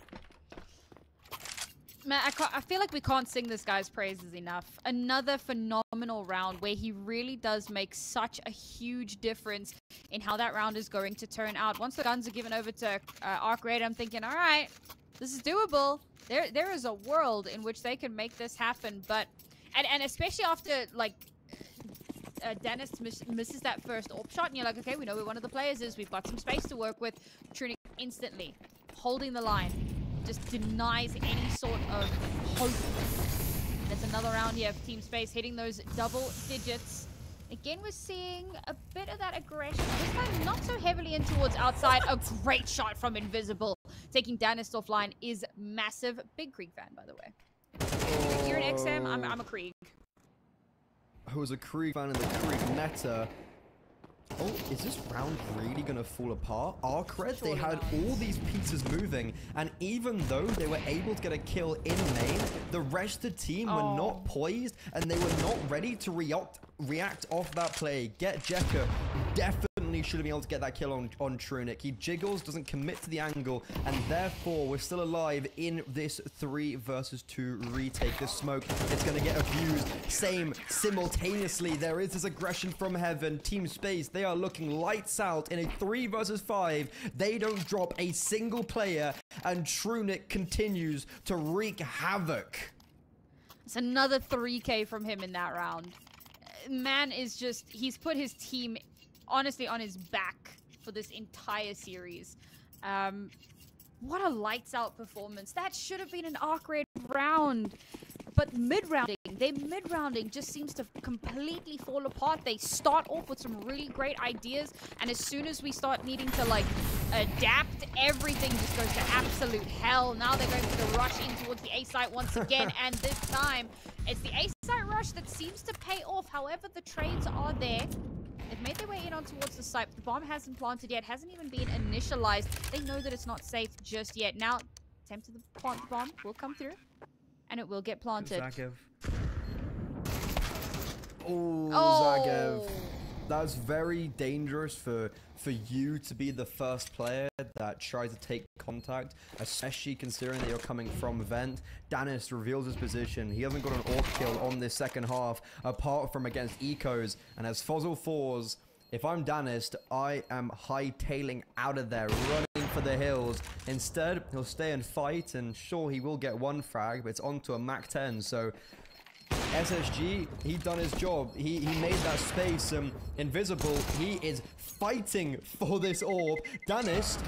Man, I feel like we can't sing this guy's praises enough. Another phenomenal round where he really does make such a huge difference in how that round is going to turn out. Once the guns are given over to ARCRED, I'm thinking, all right, this is doable. There is a world in which they can make this happen. But and especially after like Dennis misses that first AWP shot, and you're like, okay, we know where one of the players is. We've got some space to work with. Trunic instantly holding the line. Just denies any sort of hope. That's another round here for Team Space, hitting those double digits. Again, we're seeing a bit of that aggression. This time, not so heavily in towards outside. A great shot from Invisible. Taking Danis offline is massive. Big Krieg fan, by the way. You're an XM, I'm a Krieg. I was a Krieg fan in the Krieg meta. Oh, is this round really going to fall apart? ARCRED, they had all these pieces moving, and even though they were able to get a kill in main, the rest of the team were not poised, and they were not ready to react off that play. Get Jekka definitely should have been able to get that kill on Trunic. He jiggles, doesn't commit to the angle, and therefore we're still alive in this 3 versus 2 retake. The smoke is going to get abused. Same, simultaneously, there is this aggression from heaven. Team Space, they are looking lights out in a 3 versus 5. They don't drop a single player, and Trunic continues to wreak havoc. It's another 3K from him in that round. Man is just, he's put his team honestly on his back for this entire series. What a lights out performance. That should have been an ARCRED round. But mid-rounding just seems to completely fall apart. They start off with some really great ideas, and as soon as we start needing to like adapt, everything just goes to absolute hell. Now they're going for the rush in towards the A site once again, and this time it's the A site rush that seems to pay off. However, the trades are there. They've made their way in on towards the site. The bomb hasn't planted yet, hasn't even been initialized. They know that it's not safe just yet. Now, attempt to plant the bomb will come through, and it will get planted. Zagev. Oh, Zagev. That's very dangerous for you to be the first player that tries to take contact, especially considering that you're coming from vent. Danis reveals his position. He hasn't got an AWP kill on this second half, apart from against Ecos. And as Fozzel falls, if I'm Danis, I am hightailing out of there, running for the hills. Instead, he'll stay and fight, and sure, he will get one frag, but it's onto a Mac 10, so SSG, he done his job. He made that space invisible. He is fighting for this orb. Danist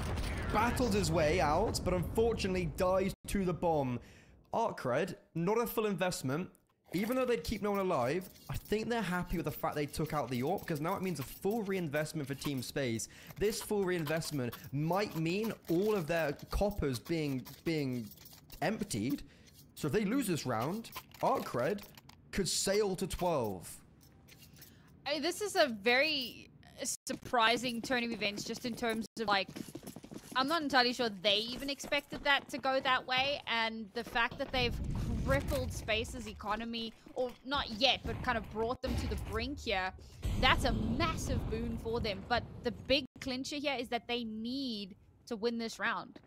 battles his way out, but unfortunately dies to the bomb. ARCRED, not a full investment. Even though they'd keep no one alive, I think they're happy with the fact they took out the AWP, because now it means a full reinvestment for Team Space. This full reinvestment might mean all of their coppers being emptied. So if they lose this round, ARCRED could sail to 12. I mean, this is a very surprising turn of events, just in terms of, like, I'm not entirely sure they even expected that to go that way, and the fact that they've crippled Space's economy, or not yet, but kind of brought them to the brink here, that's a massive boon for them. But the big clincher here is that they need to win this round.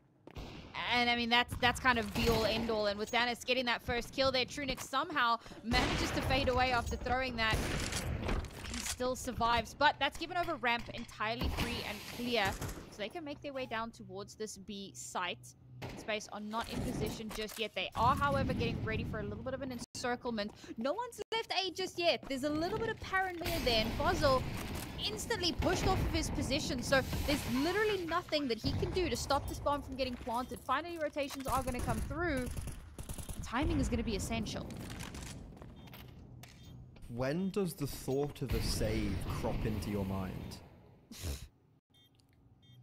And I mean, that's kind of be all end all. And with Danis getting that first kill there, Trunic somehow manages to fade away after throwing that. He still survives, but that's given over ramp entirely free and clear, so they can make their way down towards this B site. Space are not in position just yet. They are, however, getting ready for a little bit of an encirclement. No one's left A just yet. There's a little bit of paranoia there, and Fozzel instantly pushed off of his position, so there's literally nothing that he can do to stop this bomb from getting planted. Finally, rotations are going to come through. Timing is going to be essential. When does the thought of a save crop into your mind?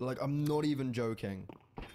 Like, I'm not even joking.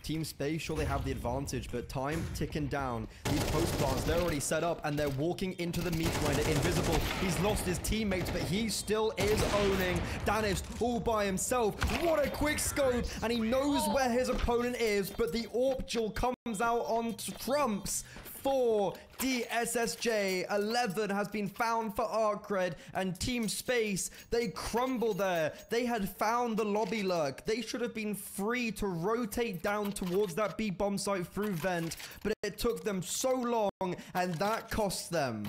Team Space, sure, they have the advantage, but time ticking down. These post plants, they're already set up, and they're walking into the meat grinder. Invisible, he's lost his teammates, but he still is owning. Danis all by himself. What a quick scope, and he knows where his opponent is, but the AWP duel comes out on trumps for DSSJ. 11 has been found for ARCRED, and Team Space, they crumble there. They had found the lobby lurk. They should have been free to rotate down towards that B bomb site through vent, but it took them so long, and that cost them.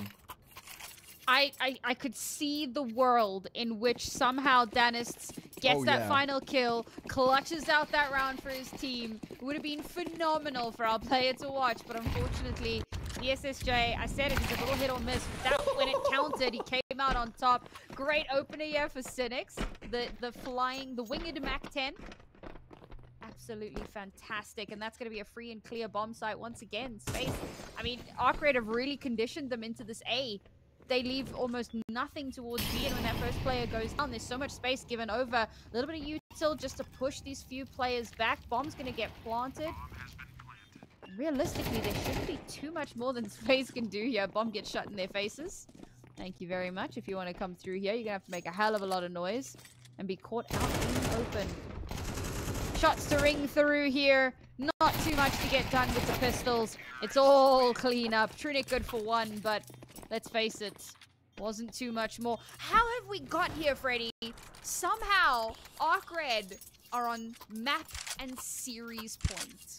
I could see the world in which somehow Danis gets that final kill, clutches out that round for his team. It would have been phenomenal for our player to watch, but unfortunately, the SSJ, I said it was a little hit or miss, but that, when it counted, he came out on top. Great opener here for Cynics. The winged Mac 10. Absolutely fantastic, and that's going to be a free and clear bomb site once again. Space, I mean, ARCRED have really conditioned them into this A. They leave almost nothing towards B, and when that first player goes down, there's so much space given over. A little bit of util just to push these few players back. Bomb's going to get planted. Realistically, there shouldn't be too much more than Space can do here. Bomb gets shut in their faces. Thank you very much. If you want to come through here, you're going to have to make a hell of a lot of noise and be caught out in the open. Shots to ring through here. Not too much to get done with the pistols. It's all clean up. Trunic good for one, but let's face it, wasn't too much more. How have we got here, Freddy? Somehow, ARCRED are on map and series point.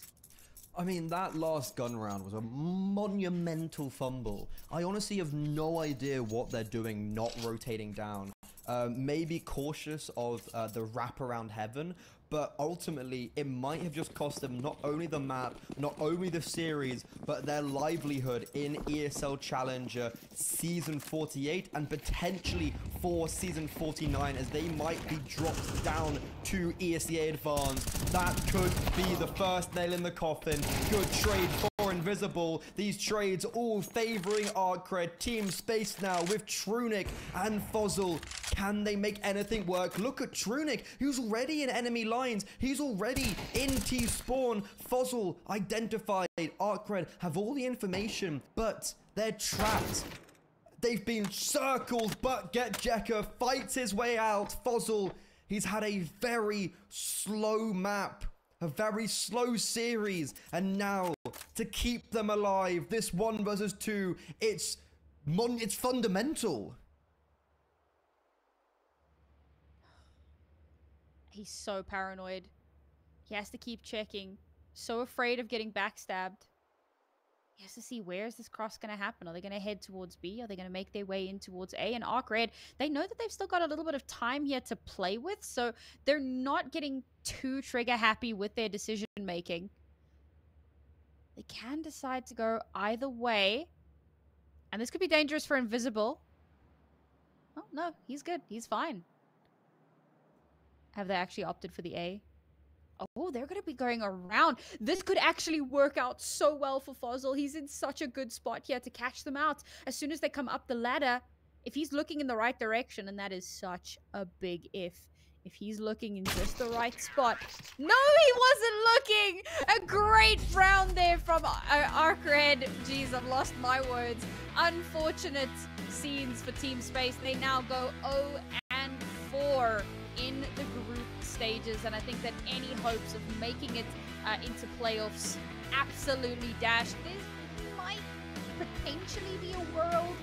I mean, that last gun round was a monumental fumble. I honestly have no idea what they're doing not rotating down. Maybe cautious of the wrap around heaven, but ultimately it might have just cost them not only the map, not only the series, but their livelihood in ESL Challenger Season 48 and potentially for Season 49, as they might be dropped down to ESEA Advanced. That could be the first nail in the coffin. Good trade for Invisible. These trades all favoring ARCRED. Team Space now with Trunic and Fozzel. Can they make anything work? Look at Trunic, who's already in enemy lines. He's already in T-spawn. Fozzel identified. ARCRED have all the information, but they're trapped. They've been circled, but GetJekka fights his way out. Fozzel, he's had a very slow map, a very slow series, and now to keep them alive, this 1 versus 2, it's fundamental. He's so paranoid. He has to keep checking. So afraid of getting backstabbed. He has to see, where is this cross going to happen? Are they going to head towards B? Are they going to make their way in towards A? And ARCRED, they know that they've still got a little bit of time here to play with, so they're not getting too trigger happy with their decision making. They can decide to go either way. And this could be dangerous for Invisible. Oh, no, he's good. He's fine. Have they actually opted for the A? Oh, they're going to be going around. This could actually work out so well for Fozzel. He's in such a good spot here to catch them out. As soon as they come up the ladder, if he's looking in the right direction, and that is such a big if he's looking in just the right spot. No, he wasn't looking! A great round there from ARCRED. Jeez, I've lost my words. Unfortunate scenes for Team Space. They now go 0-4 in the group stages, and I think that any hopes of making it into playoffs absolutely dashed. There might potentially be a world